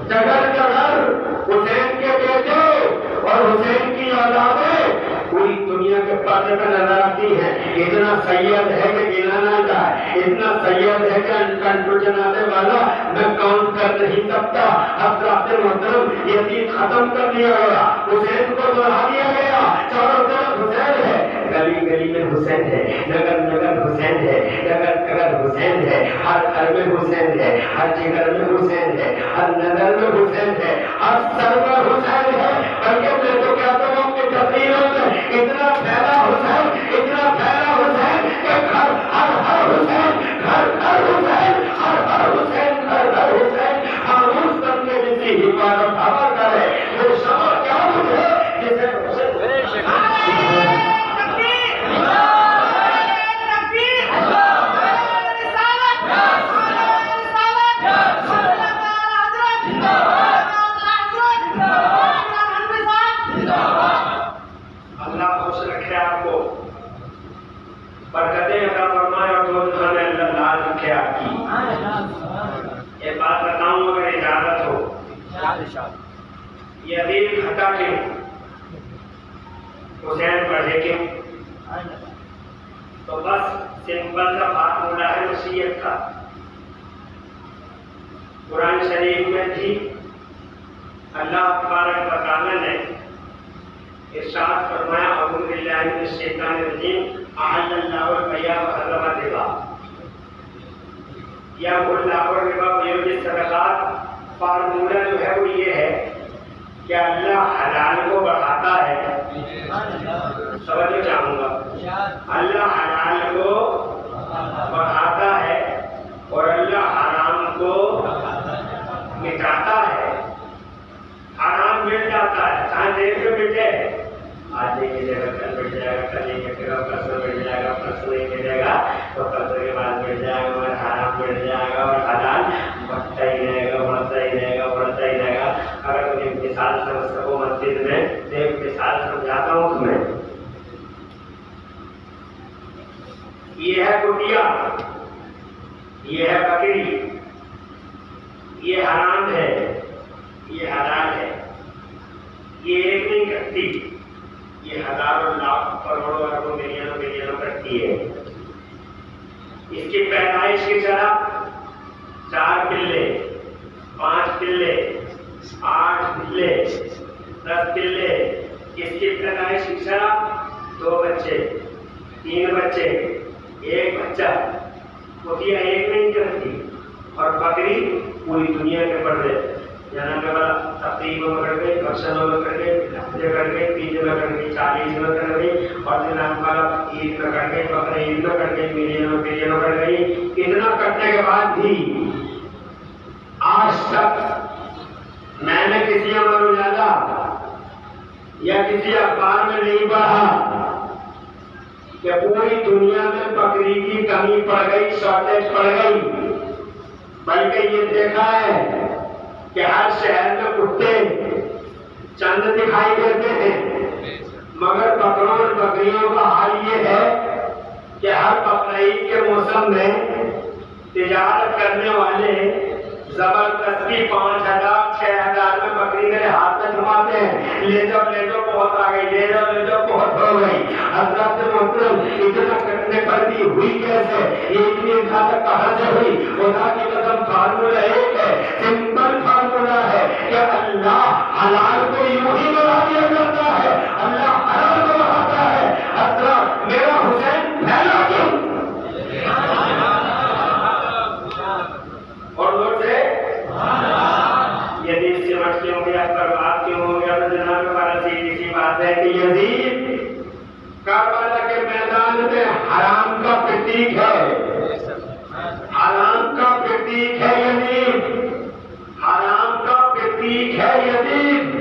جگہ جگہ حسین کے بیٹے اور حسین کی اولادیں پوری دنیا کے پردے پہ نظر آتی ہیں. اتنا سید ہے کہ گنا نہ جائے, اتنا سید ہے کہ کنٹرول جنانے والا میں کاؤنٹ کر نہیں سکتا. حضرات محترم, یزید ختم کر دیا گیا, حسین کو بڑھا دیا گیا, چاروں طرف حسین ہے, گلی گلی میں حسین ہے, نگر نگر حسین ہے, نگر نگر حسین ہے, ہر گھر میں حسین ہے, ہر جگر میں حسین ہے, ہر نگر میں حسین ہے, ہر سر میں حسین ہے. بلکہ میں تو کہتا ہوں اپنی تقریروں میں اتنا پھیلا حسین, اتنا پھیلا حسین کہ ہر حسین, ہر حسین, ہر حسین, ہر حسین خاموش بن کے جسی حفاظت ہوا کرے. وہ شمع کیا مجھے جسے برکتیں عطا فرمائے اور جو خانے اللہ لال رکھے آپ کی. ایک بات بتاؤں اگر اجازت ہو, یہ ابھی ہٹا کیوں, حسین پڑھے کیوں, تو بس سمپل کا فارمولا ہے وصیت کا. قرآن شریف میں تھی, اللہ تبارک و تعالی نے ارشاد فرمایا اعوذ باللہ من الشیطان الرجیم احل اللہ البیع وحرم الربا. یا اللہ الربا ویربی الصدقات فارمولہ جو ہے وہ یہ ہے کہ اللہ حلال کو بڑھاتا ہے. سمجھنا چاہوں گا, اللہ حلال کو بڑھاتا ہے اور اللہ حرام کو مٹاتا ہے. حرام مٹ جاتا ہے, چاہے دیر میں مٹے, آج نہیں ملے گا کل مٹ جائے گا, کل نہیں مٹے گا پرسوں مٹ جائے گا, پرسوں نہیں ملے گا تو پرسوں کے بعد مٹ جائے گا, اور حرام مٹ جائے گا اور حلال بڑھتا ہی رہے گا, بڑھتا ہی رہے گا, بڑھتا ہی رہے گا. اگر تم ایک مثال سمجھ سکو مسجد میں تو ایک مثال سمجھاتا ہوں تمہیں. یہ ہے کٹیا, یہ ہے بکری, یہ حرام ہے, یہ حلال ہے. یہ ایک نہیں کرتی, یہ ہزاروں لاکھ کروڑوں اربوں ملینوں کرتی ہے. اس کی پیدائش کی طرح 4 پلے, 5 پلے, 8 پلے, 10 پلے. اس کی پیدائش کی طرح 2 بچے, 3 بچے, 1 بچہ. کٹیا ایک نہیں کرتی. اور بکری پوری دنیا کے پردے جناب کے بعد تقریبوں میں کر گئی, فنکشنوں میں کر گئی, ہفتے کر گئی, تیجے میں کر گئی, 40 میں کر گئی, اور جناب والا عید میں کر گئی, بقرہ عید میں کر گئی, ملینوں کر گئی. اتنا کرنے کے بعد بھی آج تک میں نے کسی امر اجالا یا کسی اخبار میں نہیں پڑھا کہ پوری دنیا میں بکری کی کمی پڑ گئی, شارٹیج پڑ گئی. بلکہ یہ دیکھا ہے کہ ہر شہر میں کتے چند دکھائی دیتے ہیں, مگر بکروں اور بکریوں کا حال یہ ہے کہ ہر بقرعید کے موسم میں تجارت کرنے والے زبردستی 5,000 6,000 میں بکری میرے ہاتھ میں تھماتے ہیں. لے جاؤ بہت آ گئی, لے جاؤ بہت ہو گئی. حضرات محترم اتنا کرنے پر بھی ہوئی کیسے, یہ اتنی زیادہ کہاں سے ہوئی؟ خدا کی قسم فارمولہ ایک ہے, سمپل فارمولہ ہے کہ اللہ حلال کو یوں ہی بڑھا دیا کرتا ہے, اللہ حرام کو بڑھاتا ہے. حضرات میرا حسین پھیلا کیوں اور لوگ سے یزید سے مٹ کیوں گیا, برباد کیوں ہو گیا؟ تو جناب ہمارا سیدھی سی بات ہے کہ یزید کربلا کے میدان میں حرام کا پرتیک ہے, حرام کا پرتیک ہے یزید, حرام کا پرتیک ہے یزید.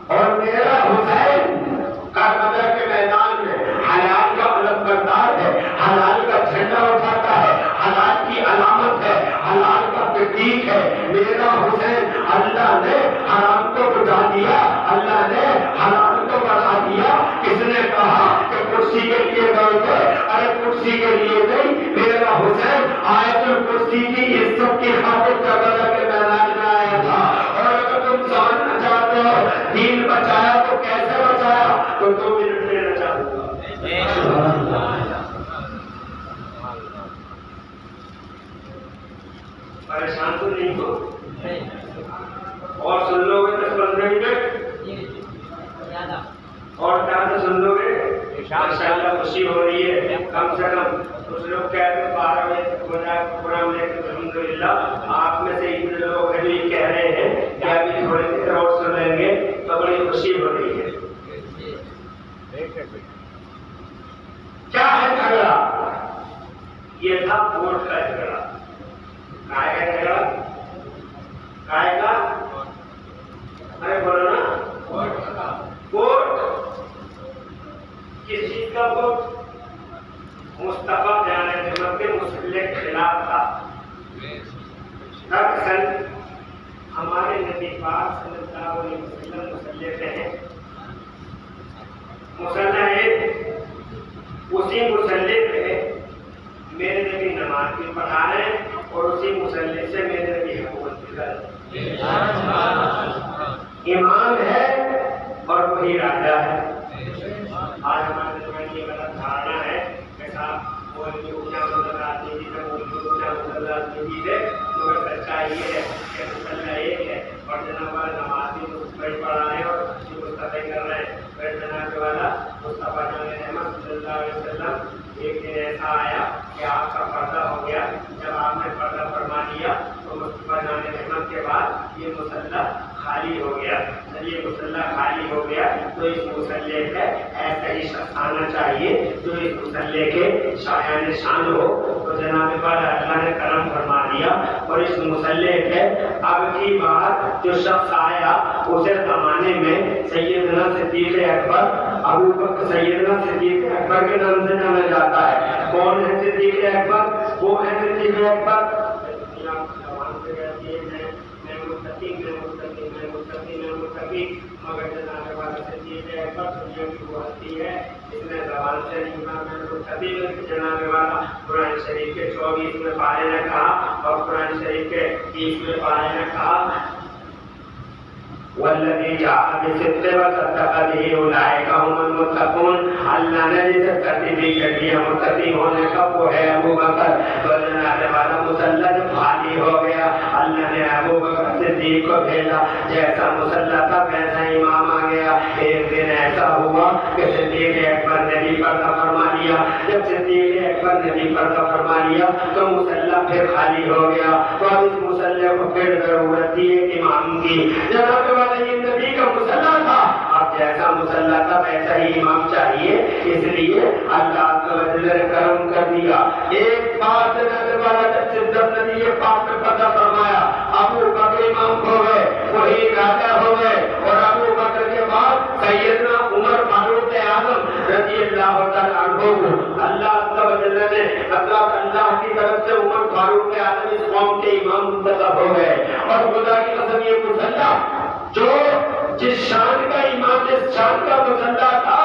اور میرا حسین کربلا کے میدان میں حلال کا علم بردار ہے, حلال کا جھنڈا اٹھاتا ہے, حلال کی علامت ہے, حلال کا پرتیک ہے. میرا حسین اللہ نے حرام کو بٹا دیا, اللہ نے حلال کو بڑھا دیا. کس نے کہا کہ کرسی کے لیے گئے تھے؟ ارے کرسی کے لیے نہیں, میرا حسین آیت الکرسی کی عزت کی خاطر کربلا کے میدان میں آیا تھا. اور اگر تم جاننا چاہتے ہو دین بچایا تو کیسے بچایا, تو 2 منٹ لینا چاہوں گا. پریشان تو نہیں ہو, اور سن لو گے 10-15 منٹ, اور زیادہ سن لو گے ماشاءاللہ خوشی ہو رہی ہے. کم سے کم کچھ لوگ کہتے ہیں 12 بجے تک ہو جائے پروگرام, لیکن الحمدللہ آپ میں سے اتنے لوگ ابھی کہہ رہے ہیں کہ ابھی تھوڑی دیر اور سنیں گے تو بڑی خوشی ہو رہی ہے. کیا ہے جھگڑا؟ یہ تھا ووٹ کا جھگڑا. کائے کا جھگڑا, کائے کا, ارے بولو نا, ووٹ. کس چیز کا ووٹ؟ مصطفیٰ جان احمد کے مسلح کے خلاف تھا. دراصل ہمارے نبی پاک صلی اللہ علیہ وسلم مسلح سے ہیں. مسلح ہے, اسی مسلح پہ میرے نبی نماز بھی پڑھا رہے ہیں, اور اسی مسلح سے میرے نبی حکومت بھی کر رہے ہیں. امام ہے اور وہی راجا ہے. آج ہمارے درمیان یہ غلط دھارنا ہے کہ صاحب مولوی اونچا راجنیتی سے, مولوی اونچا راجنیتی سے, مگر سچائی یہ ہے کہ مسلح ایک ہے, اور جناب نماز بھی پڑھا رہے ہیں اور مستقبل کر رہے ہیں. پھر جناب والا مصطفیٰ جان احمد صلی اللہ علیہ وسلم ایک دن ایسا آیا کہ آپ کا پردہ ہو گیا. جب آپ نے پردہ فرما لیا تو مصطفیٰ جان احمد کے بعد یہ مصلح خالی ہو گیا. جب یہ مصلح خالی ہو گیا تو اس مصلح پہ ایسا ہی شخص آنا چاہیے جو اس مصلح کے شایان شان ہو. تو جناب والا اللہ نے کرم فرما دیا اور اس مصلح پہ اب کی بات جو شخص آیا اسے زمانے میں سیدنا صدیق اکبر ابو بکر سیدنا صدیق اکبر کے نام سے جانا جاتا ہے. کون ہے صدیق اکبر؟ وہ ہے صدیق اکبر مگر جناب والا صدیق اکبر دنیا کی وہ ہستی ہے اس نے زبان سے جناب والا قرآن شریف کے 24ویں پارے نے کہا اور قرآن شریف کے 30ویں پارے نے کہا والذی جاء بالصدق وصدق به اولئک هم المتقون. اللہ نے جسے سرٹیفکیٹ دیا متقی ہونے کا وہ ہے ابو بکر. تو جناب والا مصلح خالی ہو گیا. اللہ نے ابو بکر صدیق کو بھیجا. جیسا مصلح تھا ویسا امام آ گیا. ایک دن ایسا ہوا کہ صدیق اکبر نے بھی پردہ فرما لیا. جب صدیق اکبر نے بھی پردہ فرما لیا تو مصلح پھر خالی ہو گیا. تو اب اس مصلح کو پھر ضرورت تھی ایک امام کی. جناب یہ نبی کا مصلح تھا. اب جیسا مصلح تھا ویسا ہی امام چاہیے. اس لیے اللہ نے کرم کر دیا. ایک بات جناب والا جب نبی پاک نے پردہ فرمایا ابو بکر امام ہو گئے وہی راجا ہو گئے اور ابو بکر کے بعد سیدنا عمر فاروق اعظم رضی اللہ تعالیٰ عنہ کو اللہ نے اللہ کی طرف سے عمر فاروق اعظم اس قوم کے امام منتخب ہو گئے. اور خدا کی قسم یہ مصلح جو جس شان کا امام جس شان کا مصلح تھا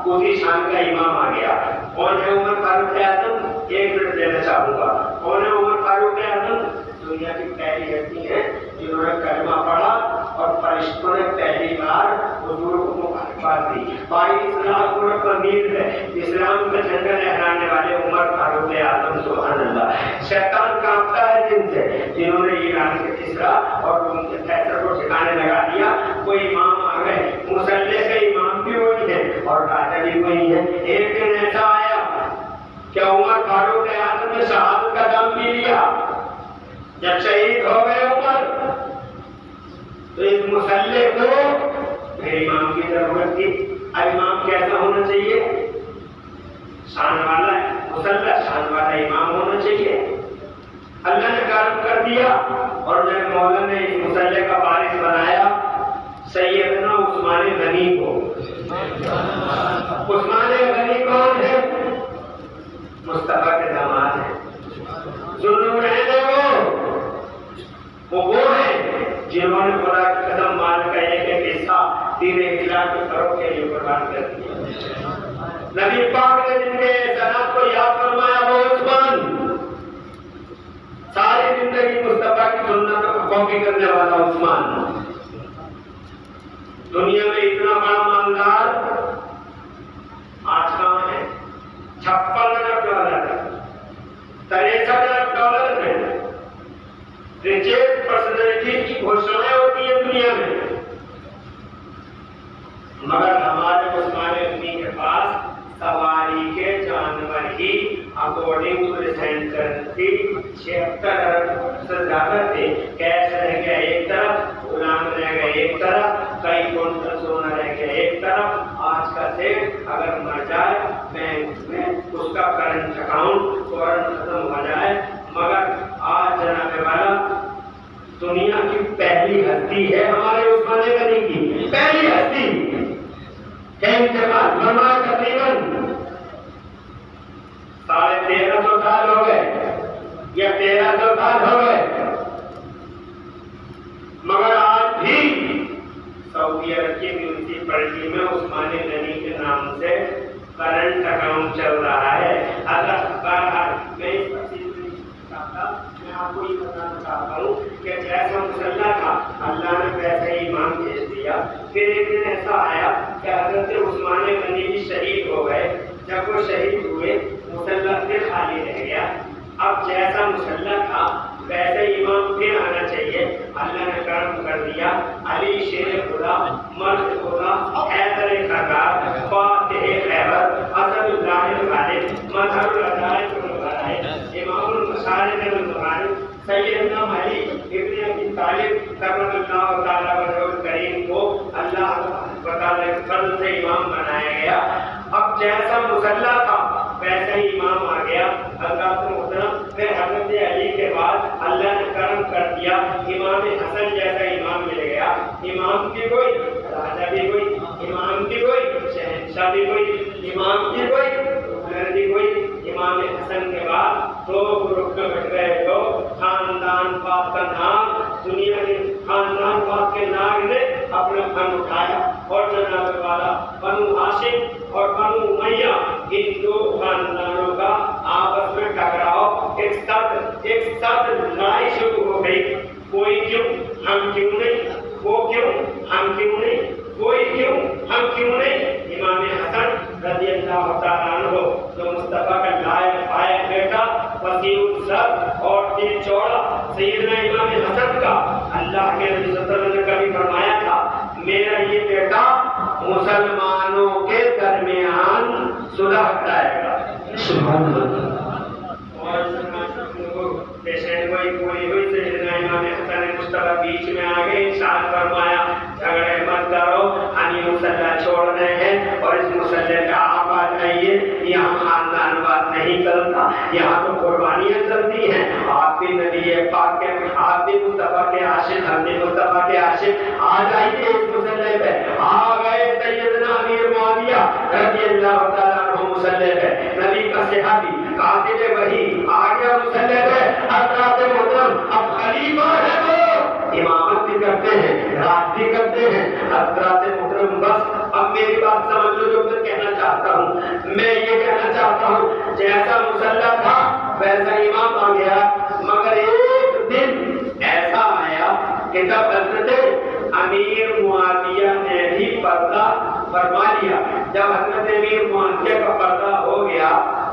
اسی شان کا امام آ گیا. کون ہے عمر فاروق اعظم؟ 1 منٹ دینا چاہوں گا. کون ہے عمر فاروق اعظم؟ دنیا کی پہلی ہستی ہے جنہوں نے کلمہ پڑھا اور فرشتوں نے پہلی بار حضور کو مبارکباد دی. 22 لاکھ عمر کا امیر ہے اسلام کا جھنڈا لہرانے والے عمر فاروق اعظم. سبحان اللہ. شیطان کانپتا ہے جن سے جنہوں نے ایران کے کسرا اور ان کے فیصل کو ٹھکانے لگا دیا. کوئی امام آ گئے مصلح کا امام بھی وہی ہے اور راجا بھی وہی ہے. ایک دن ایسا آیا کہ عمر فاروق اعظم نے شہادت کا دم پی لیا. جب شہید ہو گئے عمر تو اس مصلح کو پھر امام کی ضرورت تھی. اب امام کیسا ہونا چاہیے؟ شان والا مصلح شان والا امام ہونا چاہیے. اللہ نے کام کر دیا اور میرے مولا نے اس مصلح کا وارث بنایا سیدنا عثمان غنی کو. عثمان غنی کون ہے؟ مصطفیٰ کے داماد ہیں. ذوالنورین وہ ہیں جنہوں نے خدا کی قسم مال کا ایک حصہ دین اسلام کے فروغ کے لیے قربان کر دیا. نبی پاک نے جن کے احسانات کو یاد فرمایا وہ عثمان. ساری زندگی مصطفیٰ کی سنت کو کاپی کرنے والا عثمان. دنیا میں اتنا بڑا مالدار آج کہاں ہے؟ 56 ارب ڈالر 63 ارب ڈالر ہے. ریچیسٹ پرسنالٹی کی گھوشنائیں ہوتی ہیں دنیا میں مگر ہمارے عثمان غنی کے پاس سواری کے جانور ہی اکارڈنگ ٹو ریسنٹ کرنسی 76 ارب سے زیادہ تھے. کیش رہ گیا ایک طرف, غلام رہ گئے ایک طرف, کئی کونٹل سونا رہ گیا ایک طرف. آج کا سیٹ اگر مر جائے بینک میں اس کا کرنٹ اکاؤنٹ فوراً ختم ہو جائے. مگر آج جناب والا دنیا کی پہلی ہستی ہے ہمارے عثمان غنی کی پہلی ہستی کہ انتقال فرمایا تقریباً 1350 سال ہو گئے یا 1300 سال ہو گئے. مگر آج بھی سعودی عرب کی میونسپلٹی میں عثمان غنی کے نام سے کرنٹ اکاؤنٹ چل رہا ہے. اگر میں اس پر میں آپ کو یہ بتانا چاہتا ہوں کہ جیسا مصلح تھا اللہ نے ویسا ہی امام بھیج دیا. پھر ایک دن ایسا آیا کہ حضرت عثمان غنی بھی شہید ہو گئے. جب وہ شہید ہوئے مصلح پھر خالی رہ گیا. اب جیسا مصلح تھا ویسے امام پھر آنا چاہیے. اللہ نے کرم کر دیا. علی شیر خدا، مرد خدا، حیدر خرار، فاتح خیبر، اسد اللہ غالب، مظہر العدالت والغرائب، امام المشارق والمغارب، سیدنا علی ابن ابی طالب کرم اللہ تعالیٰ وجہہ الکریم کو اللہ تعالیٰ کے فضل سے امام بنایا گیا. اب جیسا مسلح تھا ویسا ہی امام آ گیا. حضرات محترم پھر حضرت علی کے بعد اللہ نے کرم کر دیا، امام حسن جیسا امام مل گیا. امام بھی کوئی، راجہ بھی کوئی، امام بھی کوئی، شہنشاہ بھی کوئی، امام بھی کوئی، حکمران بھی کوئی. امام حسن کے بعد دو گروپ میں بٹ گئے تو خاندان پاک کا نام دنیا کے خاندان پاک کے ناگ نے اپنا فن اٹھایا اور جناب والا بنو ہاشم اور بنو امیہ ان دو خاندانوں کا آپس میں ٹکراؤ ایک ساتھ لڑائی شروع ہو گئی. کوئی کیوں ہم کیوں نہیں، وہ کیوں ہم کیوں نہیں، کوئی کیوں ہم کیوں نہیں. امام حسن رضی اللہ تعالیٰ عنہ جو مصطفیٰ کا لائق فائق بیٹا، وسیع الصدر اور دل چوڑا سیدنا امام حسن کا اللہ کے نبی صلی اللہ علیہ وسلم نے کبھی فرمایا تھا میرا یہ بیٹا مسلمانوں کے درمیان صلح کرائے گا. سبحان اللہ. پیشن کوئی ہوئی سیدنا امام حسن مصطفیٰ بیچ میں آ گئے، ارشاد فرمایا جھگڑے مت کرو، ہم یہ مسلح چھوڑ رہے ہیں اور اس مسلح پہ آپ آ جائیے. یہاں خاندان بات نہیں چلتا، یہاں تو قربانیاں چلتی ہیں. آپ بھی نبی پاک کے، آپ بھی مصطفیٰ کے عاشق، ہم بھی مصطفیٰ کے عاشق، آ جائیے اس مسلح پہ. آ گئے سیدنا امیر معاویہ رضی اللہ تعالیٰ عنہ مسلح پہ. نبی کا صحابی قاتل وحی آ گیا مسلح پہ. حضرات محترم اب خلیفہ ہے وہ امامت بھی کرتے ہیں، رات بھی کرتے ہیں. حضرات محترم بس اب میری بات سمجھ لو جو میں کہنا چاہتا ہوں. میں یہ کہنا چاہتا ہوں جیسا مسلح تھا ویسا امام آ گیا. مگر ایک دن ایسا آیا کہ جب حضرت امیر معاویہ نے بھی پردہ فرما لیا، جب حضرت امیر معاویہ کا پردہ ہو گیا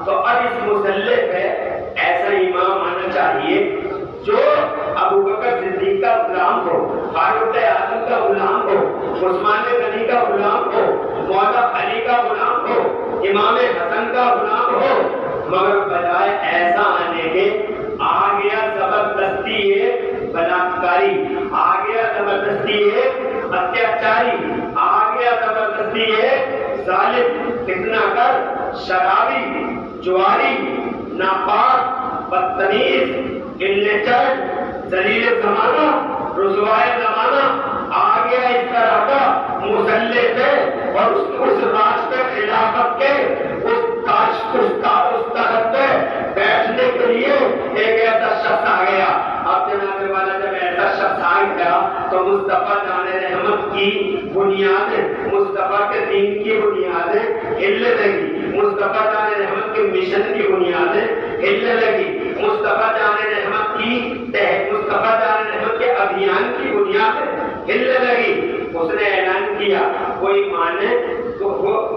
تو اب اس مسلح پہ ایسا امام آنا چاہیے جو ابو بکر صدیق کا غلام ہو، فاروق اعظم کا غلام ہو، عثمان غنی کا غلام ہو، مولا علی کا غلام ہو، امام حسن کا غلام ہو. مگر بجائے ایسا آنے کے آ گیا زبردستی ہے بلاکاری، آ گیا زبردستی ہے اتیاچاری، آ گیا زبردستی ہے ظالم، فتنہ گر، شرابی، جواری، ناپاک، بدتمیز، النچر، ذلیل زمانہ، رسوائے زمانہ. آ گیا اس طرح کا مسلح پہ اور اس راستے خلافت کے اس طرف پہ بیٹھنے کے لیے ایک ایسا شخص آ گیا. اب جناب والا جب ایسا شخص آ گیا تو مصطفیٰ جان رحمت کی بنیادیں، مصطفیٰ کے دین کی بنیادیں ہلنے لگی، مصطفیٰ جان رحمت کے مشن کی بنیادیں ہلنے لگی، مصطفیٰ جان رحمت کی مصطفیٰ جان رحمت کے ابھیان کی بنیادیں ہلنے لگی. اس نے اعلان کیا کوئی مانے تو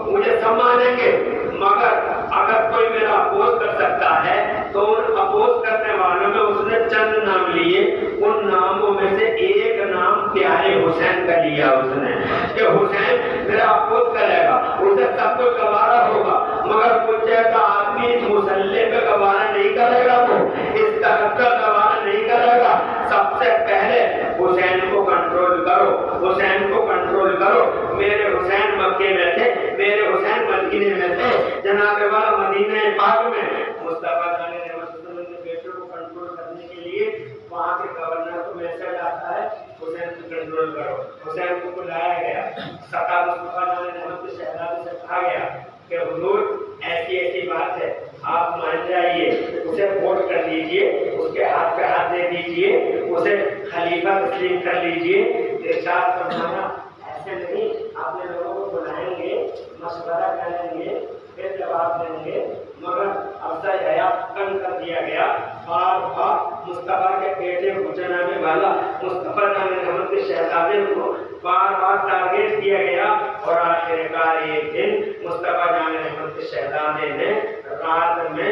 مجھے سب مانیں گے، مگر اگر کوئی میرا اپوز کر سکتا ہے تو ان اپوز کرنے والوں میں اس نے چند نام لیے. ان ناموں میں سے ایک نام پیارے حسین کا لیا اس نے کہ حسین میرا اپوز کرے گا، اسے سب کچھ گوارا ہوگا، مگر کچھ ایسا آدمی اس مسلح پہ گوارا نہیں کرے گا، وہ اس طرح کا گوارا نہیں کرے گا. سب سے پہلے حسین کو کنٹرول کرو، حسین کو کنٹرول کرو. میرے حسین مکے میں تھے، میرے حسین مدینے میں تھے، جناب والا مدینہ پاک میں. مصطفیٰ جان رحمت اللہ کے بیٹے کو کنٹرول کرنے کے لیے وہاں کے گورنر کو میسج آتا ہے حسین کو کنٹرول کرو. حسین کو بلایا گیا، سطح مصطفیٰ جان رحمت کے شہزادے سے کہا گیا کہ حضور ایسی ایسی بات ہے، آپ مان جائیے، اسے ووٹ کر لیجئے، اس کے ہاتھ پہ ہاتھ دے دیجئے، اسے خلیفہ تسلیم کر لیجئے. ارشاد فرمایا ایسے نہیں، آپ نے لوگوں کو بلائیں گے، مشورہ کریں گے، پھر جواب دیں گے. مگر افسر حیات کم کر دیا گیا. بار بار مصطفیٰ کے بیٹے کو جنانے والا مصطفیٰ جان رحمت کے شہزادے کو بار بار ٹارگیٹ کیا گیا اور آخر کار ایک دن مصطفیٰ جان رحمت کے شہزادے نے رات میں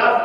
10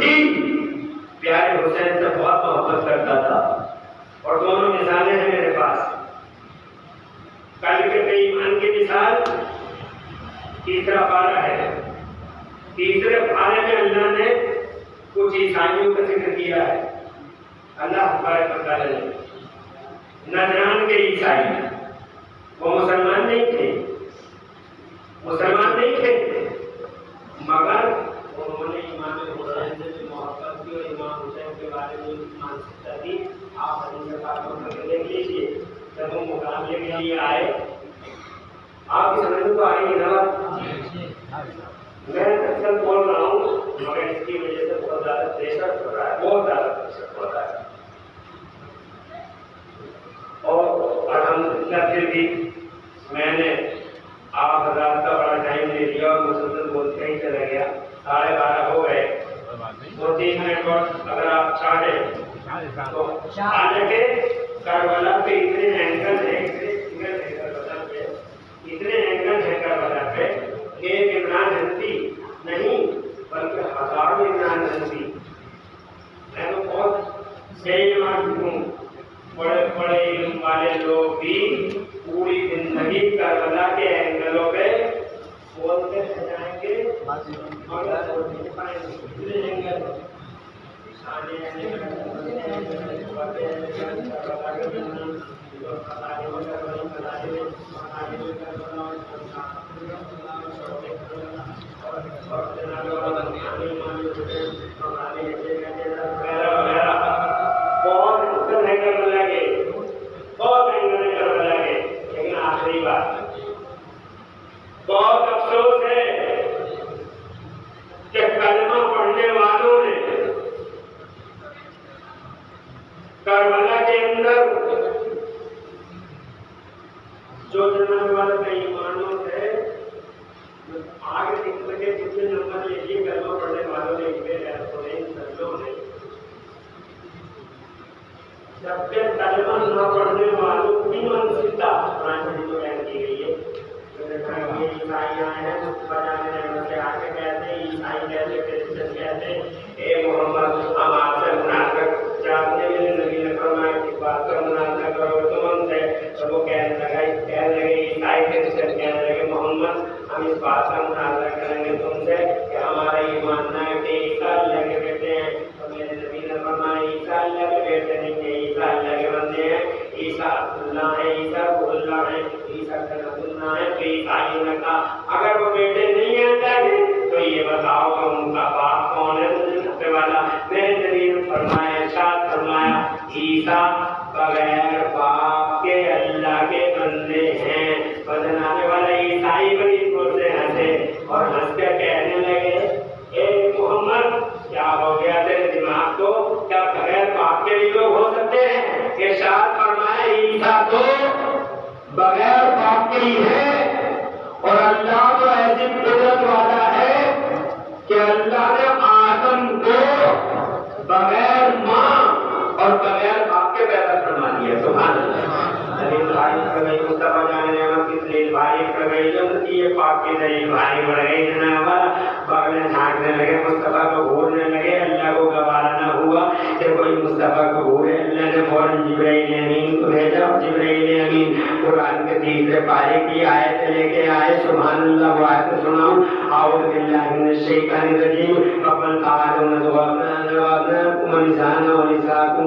بھی پیارے حسین سے بہت محبت کرتا تھا. اور دونوں مثالیں ہیں میرے پاس. کل کے ایمان کی مثال تیسرا پارہ ہے. تیسرے پارے میں اللہ نے کچھ عیسائیوں کا ذکر کیا ہے. اللہ تبارک و تعالیٰ نے نجران کے عیسائی، وہ مسلمان نہیں تھے، مگر انہوں نے امام حسین سے بھی محبت کی اور امام حسین کے بارے میں مانسکتا تھی. آپ حدیث پاک میں دیکھ لیجیے جب وہ مقابلے کے لیے آئے. آپ کی سمجھ کو آئے گی نا؟ میں اکثر بول رہا ہوں مگر اس کی وجہ سے بہت زیادہ پریشر ہو رہا ہے، بہت زیادہ پریشر ہو رہا ہے. اور الحمدللہ پھر بھی میں نے آپ حضرات کا بڑا ٹائم دے دیا اور مسلسل بولتے ہی چلا گیا. 12:30 ہو گئے. 2-3 منٹ اور اگر آپ چاہیں تو حالانکہ کربلا پہ اتنے اینگل ہیں، اتنے اینگل ہیں کربلا پہ کہ ایک عمران حنفی نہیں بلکہ ہزاروں عمران حنفی. میں تو بہت بے ایمان ہوں. بڑے بڑے علم والے لوگ بھی پوری زندگی کربلا کے اینگلوں پہ بولتے رہ جائیں گے مگر بول نہیں پائیں گے. بہت افسوس ہے کہ کلمہ پڑھنے والوں نے کربلا کے اندر جو جناب والا کا ایمانوں سے آگے نکل کے کتنے نمبر لیجیے کلمہ پڑھنے والوں نے سجدوں نے جب کہ کلمہ نہ پڑھنے والوں کی منصفہ قرآن شریف میں بیان کی گئی ہے. عیسائی آئے ہیں بجانے رحمت سے آ کے کہتے ہیں عیسائی کہتے کرسچن کہتے اے محمد ہم آپ سے منافقت چاہتے ہیں. میرے نبی نے فرمایا کہ بات کا منافقت کرو تم ہم سے. تو وہ کہنے لگے عیسائی کرسچن کہنے لگے محمد ہم اس بات کا مناظرہ کریں گے تم سے کہ ہمارا یہ ماننا ہے کہ عیسیٰ اللہ کے بیٹے ہیں. تو میرے نبی نے فرمایا عیسیٰ اللہ کے بیٹے نہیں ہیں، عیسیٰ اللہ کے بندے ہیں. عیسیٰ اللہ ہے، عیسیٰ اللہ ہے، عیسیٰ اللہ ہے. تو عیسائیوں نے کہا اگر وہ بیٹے نہیں ہیں اللہ کے تو یہ بتاؤ کہ ان کا باپ کون ہے مجھے والا. میرے نبی نے فرمایا ارشاد فرمایا عیسیٰ بغیر باپ کے اللہ کے بندے ہیں. بدنانے والا عیسائی بڑی زور سے ہنسے اور ہنس کے کہنے لگے اے محمد کیا ہو گیا تیرے دماغ کو؟ کیا بغیر باپ کے بھی لوگ ہو سکتے ہیں؟ ارشاد فرمایا عیسیٰ تو بغیر باپ کے ہی ہے اور اللہ تو ایسی قدرت والا ہے کہ اللہ نے آدم کو بغیر ماں اور بغیر باپ کے پیدا فرما دیا. سبحان اللہ. دلیل بھائی کر گئی مصطفیٰ جان نعمت کی دلیل بھائی کر گئی جب یہ پاک کی دلیل بھائی بڑھ گئی جناب بغل جھانکنے لگے مصطفیٰ کو گھورنے لگے. اللہ کو گوارا نہ ہوا کہ کوئی مصطفیٰ کو گھورے. اللہ نے فوراً جبرائیل امین کو بھیجا. جبرائیل امین قرآن کے تیسرے پارے کی آیت لے کے آئے. سبحان اللہ. وہ آیت سناؤں اعوذ باللہ من الشیطان الرجیم. فقل تعالوا ندعو ابناءکم ونساءنا ونساءکم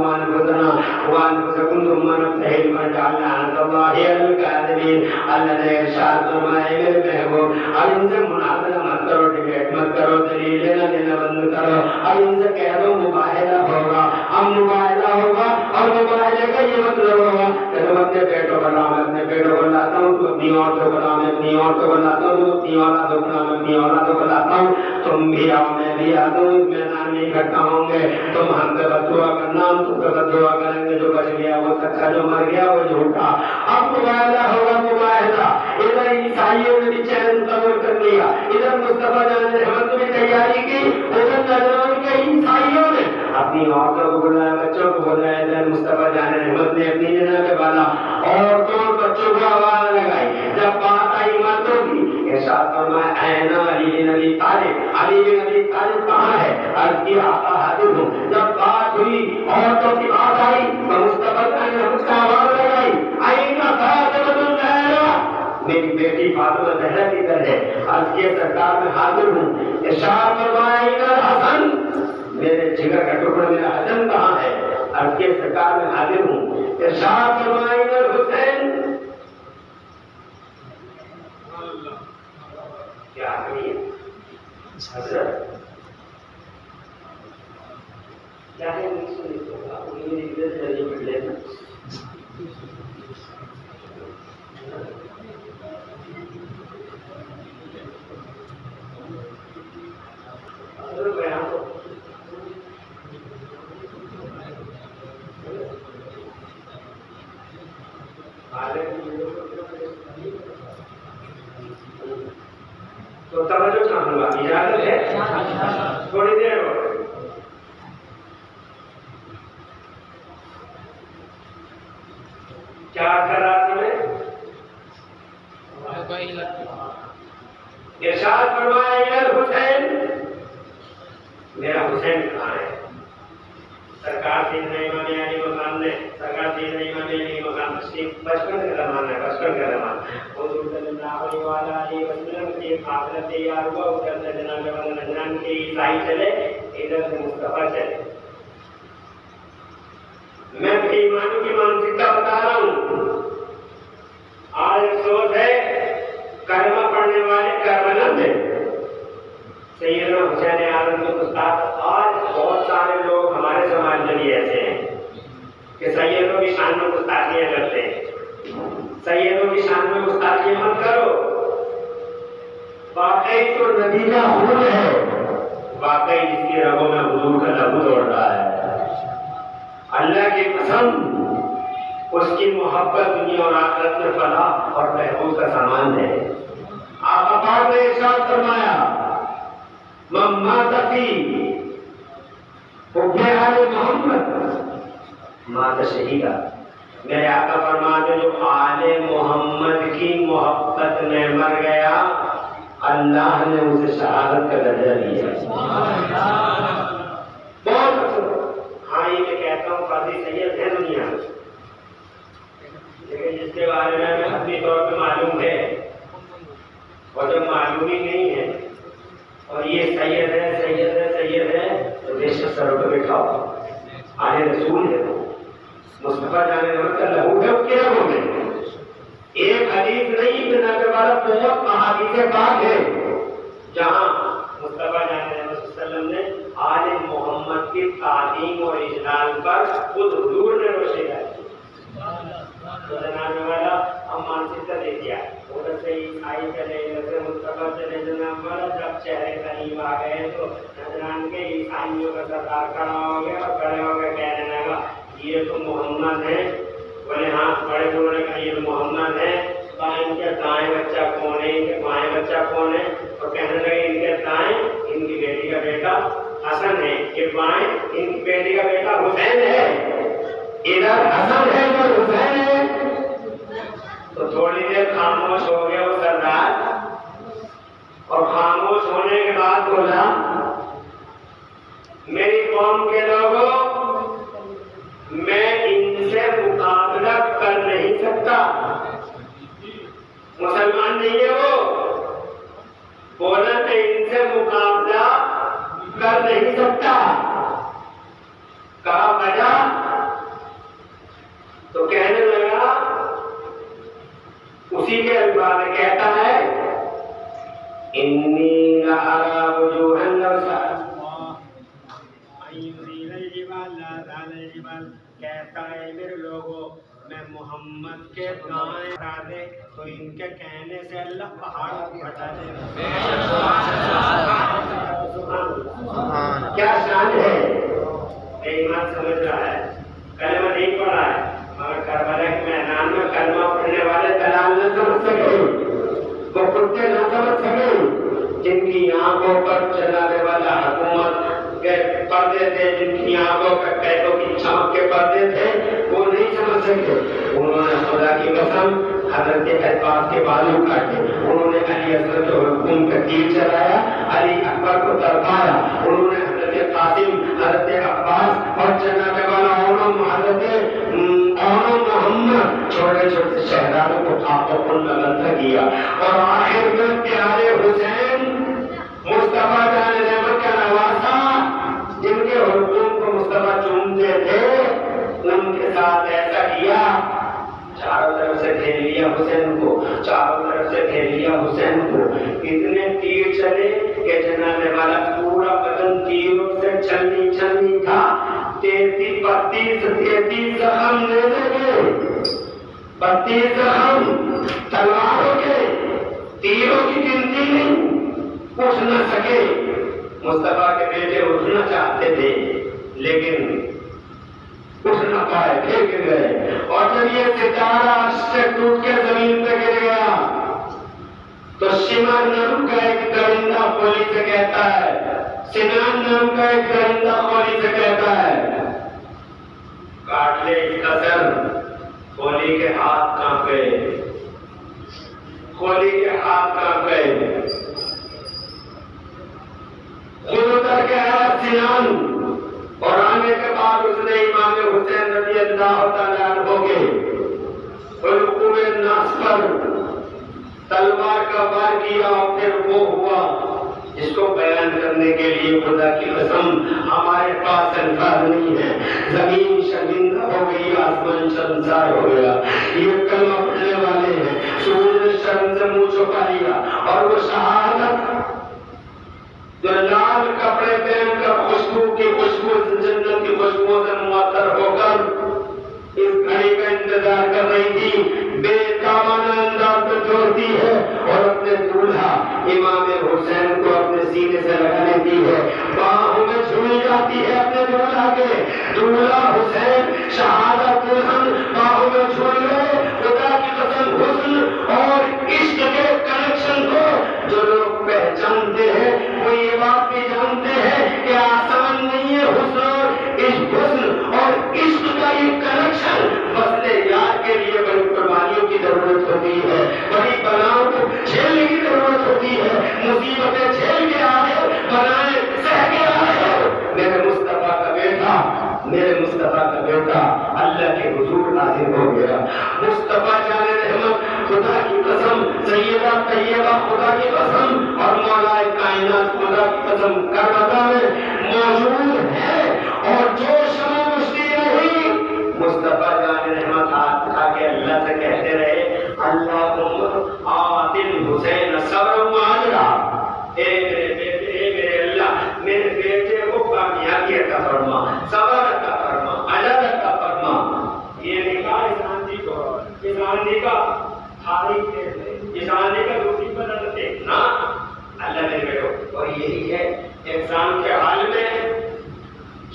وانفسکم ثم نبتہل فنجعل لعنت اللہ علی الکاذبین. اللہ نے ارشاد فرمایا میرے محبوب اب ان سے مناظرہ مت کرو، ڈبیٹ مت کرو، دلیل لینا دینا بند کرو. اب ان سے کہہ دو مباہلہ ہوگا. اب مباہلہ ہوگا اور مباہلے کا یہ مطلب ہوگا کہ تم اپنے بیٹوں کا نام اپنے بیٹوں کو لاتا ہوں، تو اپنی عورتوں کا نام اپنی عورتوں کو لاتا ہوں، تو اپنی اولادوں کا نام اپنی اولادوں کو لاتا ہوں. تم بھی آؤ میں بھی آتا ہوں، اس میدان میں اکٹھا ہوں گے. تم ہم پہ بددعا کرنا، ہم تم پہ بددعا کریں گے. جو بچ گیا وہ سچا، جو مر گیا وہ جھوٹا. اب مباہلہ ہوگا مباہلہ. ادھر عیسائیوں نے بھی چین تصور کر لیا، ادھر مصطفیٰ جان رحمت نے تیاری کی، ادھر نجران کے عیسائیوں نے اپنی عورتوں کو بلایا، بچوں کو بلایا. ادھر مصطفیٰ جان رحمت نے اپنی جناب والا عورتوں اور بچوں کو آواز لگائی. جب بات آئی مردوں کی ارشاد فرمایا اے علی بن ابی طالب، علی بن ابی طالب کہاں ہے؟ عرض کی آقا حاضر ہوں. جب بات ہوئی عورتوں کی بات آئی تو مصطفیٰ نے مجھ سے آواز لگائی آئین فاطمہ الزہرا، میری بیٹی فاطمہ زہرا کدھر ہے؟ عرض کی سرکار میں حاضر ہوں. ارشاد فرمایا آئین الحسن، میرے جگر کا ٹکڑا میرا حسن کہاں ہے؟ عرض کی سرکار میں حاضر ہوں. ارشاد فرمایا آئین الحسین، کیا ہے حضرت کیا ہے؟ نہیں سنی ہوگا میری عزت ذریعے پڑھ لینا. تو توجہ چاہوں گا، اجازت ہے تھوڑی دیر ہو. کیا کر رہا تھا میں؟ ارشاد فرمایا یا حسین، میرا حسین کہاں ہے؟ سرکار سیدنا امام علی مقام نے سرکار سیدنا امام علی مقام تشریف، بچپن کا زمانہ ہے، بچپن کا زمانہ. حضور صلی اللہ علیہ وسلم کی قافلہ تیار ہوا، ادھر سے جناب والا نجران کے عیسائی چلے، ادھر سے مصطفیٰ چلے. میں ایمانوں کی مانسکتا بتا رہا ہوں. آج افسوس ہے کلمہ پڑھنے والے کربلا میں سیدنا حسین اعظم کے استاد، آج بہت سارے لوگ ہمارے سماج میں بھی ایسے ہیں کہ سیدوں کی شان میں گستاخیاں کرتے ہیں. سیدوں کی شان میں گستاخیاں مت کرو. واقعی تو نتیجہ خون ہے، واقعی جس کی رگوں میں حضور کا لہو دوڑ رہا ہے. اللہ کی قسم اس کی محبت دنیا اور آخرت میں فلاح اور بہبود کا سامان ہے. آقا پاک نے ارشاد فرمایا من مات فی حب آل محمد مات شہیدا. میرے آقا فرماتے جو آل محمد کی محبت میں مر گیا اللہ نے اسے شہادت کا درجہ دیا. بہت ہاں یہ میں کہتا ہوں قاضی سید ہے دنیا میں، لیکن جس کے بارے میں ہمیں اپنی طور پہ معلوم ہے اور جب معلوم ہی نہیں ہے اور یہ سید ہے سید ہے سید ہے تو دیش کے سروں پہ بٹھاؤ. آنے رسول ہے مصطفیٰ جانے رحمت کا لہو ہے اس کے رگوں میں. ایک حدیث نہیں بنا کے والا بہت احادیث پاک ہے جہاں مصطفیٰ جانے رحمت وسلم نے آل محمد کی تعظیم اور اجلال پر خود حضور نے روشنی ڈالی. تو جناب والا ہم مانسکتا دے دیا ادھر سے عیسائی چلے ادھر سے مصطفیٰ چلے. جناب والا جب چہرے قریب آ گئے تو نجران کے عیسائیوں کا سردار کھڑا ہو گیا اور کھڑے ہو کے کہنے لگا یہ تو محمد ہے. بولے ہاں بڑے بولوں نے کہا یہ محمد ہے. ان کے دائیں بچہ کون ہے؟ ان کے بائیں بچہ کون ہے؟ اور کہنے لگے ان کے دائیں ان کی بیٹی کا بیٹا حسن ہے، یہ بائیں ان کی بیٹی کا بیٹا حسین ہے. ادھر حسن ہے ادھر حسین ہے. تو تھوڑی دیر خاموش ہو گیا وہ سردار اور خاموش ہونے کے بعد بولا میری قوم کے لوگوں میں ان سے مقابلہ کر نہیں سکتا. مسلمان نہیں ہے وہ، بولا میں ان سے مقابلہ کر نہیں سکتا. کہا وجہ؟ تو کہنے لگا اسی کے الفاظ میں کہتا ہے انی لارا وجوہا کہتا ہے میرے لوگوں میں محمد کے دائیں ہٹا دے تو ان کے کہنے سے اللہ پہاڑ ہٹا دے. کیا شان ہے! ایمان سمجھ رہا ہے، کلمہ نہیں پڑھا ہے مگر کربلا کے میدان میں کلمہ پڑھنے والے دلال نہ سمجھ سکے، وہ کتے نہ سمجھ سکے جن کی آنکھوں پر چلانے والا حکومت کے پردے تھے، جن کی آنکھوں پر قیدوں کی چمک کے پردے تھے، وہ نہیں سمجھ سکتے. انہوں نے خدا کی قسم حضرت عباس کے بالوں کاٹے، انہوں نے علی اصغر کو حکم کا تیر چلایا، علی اکبر کو تڑپایا، انہوں نے حضرت ہتھیاروں کو تھاپو کن لگن کیا، اور آخر میں پیارے حسین مصطفیٰ جان رحمت کا نواسا جن کے حکم کو مصطفیٰ چومتے تھے ان کے ساتھ ایسا کیا، چاروں طرف سے گھیر لیا حسین کو، چاروں طرف سے گھیر لیا حسین کو، اتنے تیر چلے کہ جناب والا پورا بدن تیروں سے چھلنی چھلنی تھا، 32 زخم لے گئے، 32 زخم تلواروں کے، تیروں کی گنتی نہیں، اٹھ نہ سکے۔ مصطفیٰ کے بیٹے اٹھنا چاہتے تھے لیکن اٹھ نہ پائے، پھر گئے، اور جب یہ ستارہ عرش سے ٹوٹ کے زمین پہ گر گیا تو شمر نام کا ایک درندہ خولی سے کہتا ہے، سنان نام کا ایک درندہ خولی سے کہتا ہے، کاٹ لے اس کا سر۔ خولی کے ہاتھ کانپ گئے، خولی کے ہاتھ کانپ گئے، خود اتر کے آیا سنان، اور آنے کے بعد اس نے امام حسین رضی اللہ تعالیٰ عنہ کے حلقوم الناس پر تلوار کا وار کیا، اور پھر وہ ہوا جس کو بیان کرنے کے لیے خدا کی قسم ہمارے پاس الفاظ نہیں ہے۔ زمین شرمندہ ہو گئی، آسمان شرمسار ہو گیا، یہ کلمہ پڑھنے والے ہیں، سورج نے شرم سے منہ چھپا لیا، اور وہ شہادت جو لال کپڑے پہن کر خوشبو کی خوشبو جنت کی خوشبو سے معطر ہو کر اس گھڑی کا انتظار کر رہی تھی، بے دامانہ انداز میں دوڑتی ہے اور اپنے دولہا امام حسین کو اپنے سینے سے لگا لیتی ہے، باہوں میں جھول جاتی ہے اپنے دولہا کے، دولہا حسین شہادت دلہن باہوں میں جھول گئے۔ خدا کی قسم حسن اور عشق کے کنیکشن کو جو لوگ پہچانتے ہیں وہ یہ بات بھی جانتے ہیں کہ آسان نہیں ہے حسن اور عشق کا یہ کنیکشن، مسئلے یار کے لیے بڑی قربانیوں کی ضرورت ہوتی ہے، بڑی بلاؤں کو جھیلنے کی ضرورت ہوتی ہے، مصیبتیں جھیل کے آئے، بلائیں سہ کے آئے۔ میرے مصطفیٰ کا بیٹا، میرے مصطفیٰ کا بیٹا اللہ کے حضور حاضر ہو گیا۔ مصطفیٰ جان رحمت خدا کی قسم، سیدہ طیبہ خدا کی قسم، اور مولا کائنات خدا کی قسم کربلا میں موجود ہے، اور جو شمع مشتی نہیں مصطفیٰ جان رحمت ہاتھ اٹھا کے اللہ سے کہتے رہے، اللہم آت الحسین صبرا وعجرا، اے میرے بیٹے، اے میرے اللہ، میرے بیٹے کو کامیابی عطا فرما، صبر عطا فرما، اجر عطا فرما۔ یہ نکاح اس آندھی کو، اس آندھی کا تاریخ ہے، اس آندھی کا دوسری بدل دیکھنا اللہ میرے بیٹو۔ اور یہی ہے ایگزام کے حال میں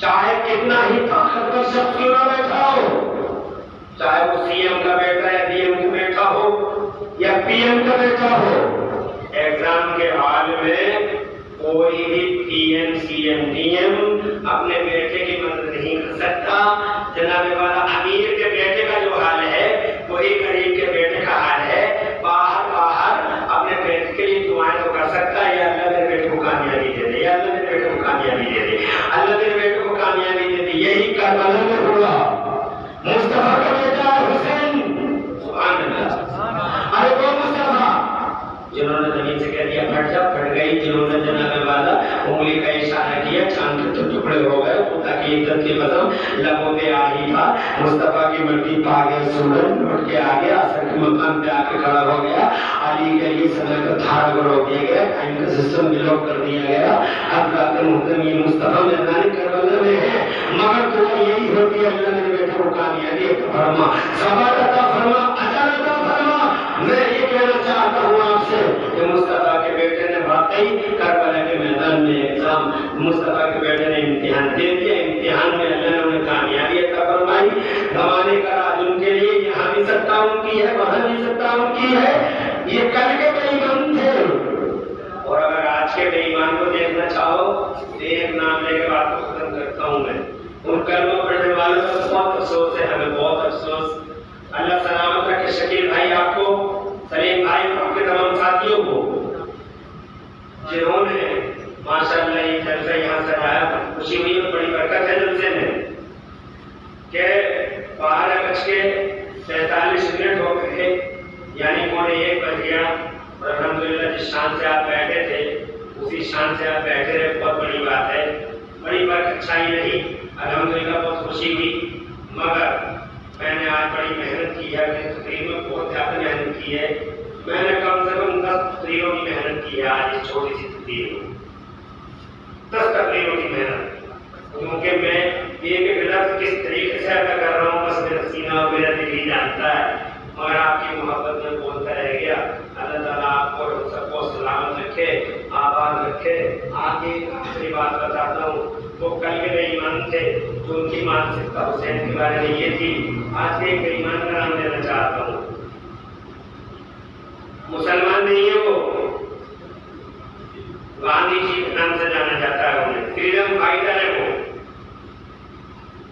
چاہے کتنا ہی طاقتور شخص کیوں نہ بیٹھا ہو، چاہے وہ سی ایم کا بیٹا یا ڈی ایم کا بیٹا ہو یا پی ایم کا بیٹا ہو، ایگزام کے حال میں کوئی بھی P M C M D M اپنے بیٹے کی مدد نہیں کر سکتا۔ جناب والا امیر کے بیٹے کا جو حال ہے وہی غریب کے بیٹے کا حال ہے، باہر اپنے بیٹے کے لیے دعائیں تو کر سکتا ہے، یا اللہ میرے بیٹے کو کامیابی دے دے، یا اللہ میرے بیٹے کو کامیابی دے دے، اللہ میرے بیٹے کو کامیابی دے دے۔ یہی کربلا میں ہوا، مصطفیٰ کا بیٹا حسین، سبحان اللہ، ارے وہ مصطفیٰ جنہوں نے زمین سے کہہ دیا پھٹ جا، پھٹ گئی، جنہوں نے جناب والا انگلی کا اشارہ کیا، چاند کے ٹکڑے ہو گئے، خدا کی عزت کی قسم لبوں پہ آ ہی تھا، مصطفیٰ کی مٹی پا گیا، سورج لوٹ کے آ گیا، اثر کے مقام پہ آ کے کھڑا ہو گیا، علی کے لیے صدر کا دھارا کو روک دیا گیا، ٹائم کا سسٹم بلاک کر دیا گیا۔ اب رات محترم یہ مصطفیٰ میدان کربلا میں ہے، مگر دعا یہی ہوتی ہے اللہ میرے بیٹے کو کامیابی عطا فرما، صبر عطا فرما، اجر عطا فرما۔ میں یہ کہنا چاہتا ہوں آپ سے کہ مصطفیٰ کے بیٹے نے واقعی کربلا کے میدان میں ایگزام، مصطفیٰ کے بیٹے نے امتحان دے دیا، امتحان میں اللہ نے انہیں کامیابی عطا فرمائی۔ زمانے کا راج ان کے لیے یہاں بھی 57 کی ہے، وہاں بھی 57 کی ہے، یہ کل کے بے ایمان تھے۔ اور اگر آج کے بے ایمان کو دیکھنا چاہو تو ایک نام لے کے بات کو ختم کرتا ہوں میں، ان کلمہ پڑھنے والوں کا بہت افسوس ہے، ہمیں بہت افسوس۔ اللہ سلامت رکھے شکیل بھائی آپ کو، سلیم بھائی کو، آپ کے تمام ساتھیوں کو، جنہوں نے ماشاءاللہ یہ جلسہ یہاں سجایا، خوشی ہوئی اور بڑی برکت ہے جلسے میں کہ 12:45 ہو گئے یعنی پونے 1 بج گیا اور الحمدللہ جس شان سے آپ بیٹھے تھے اسی شان سے آپ بیٹھے رہے، بہت بڑی بات ہے، بڑی بات اچھائی نہیں، الحمدللہ بہت خوشی ہوئی، مگر میں نے آج بڑی محنت کی ہے، اپنی تقریر میں بہت زیادہ محنت کی ہے، میں نے کم سے کم 10 تقریروں کی محنت کی ہے آج اس چھوٹی سی تقریر میں، 10 تقریروں کی محنت، کیونکہ میں ایک لفظ کس طریقے سے ادا کر رہا ہوں بس میرا سینہ اور میرا دل ہی جانتا ہے، مگر آپ کی محبت میں بولتا رہ گیا۔ اللہ تعالیٰ آپ کو سب کو سلامت رکھے، آباد رکھے۔ آگے ایک آخری بات بتاتا ہوں، وہ کل کے ایمان تھے جو ان کی مانسکتا حسین کے بارے میں یہ تھی، آج کے ایک ایمان کا نام دینا چاہتا ہوں۔ مسلمان نہیں ہے وہ، گاندھی جی کے نام سے جانا جاتا ہے انہیں، فریڈم فائٹر ہے وہ،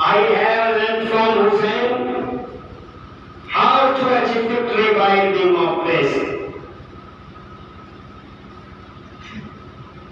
I have learned from Hussein how to achieve victory by being of place.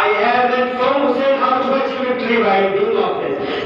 I have learned from Hussein how to achieve victory by being of place.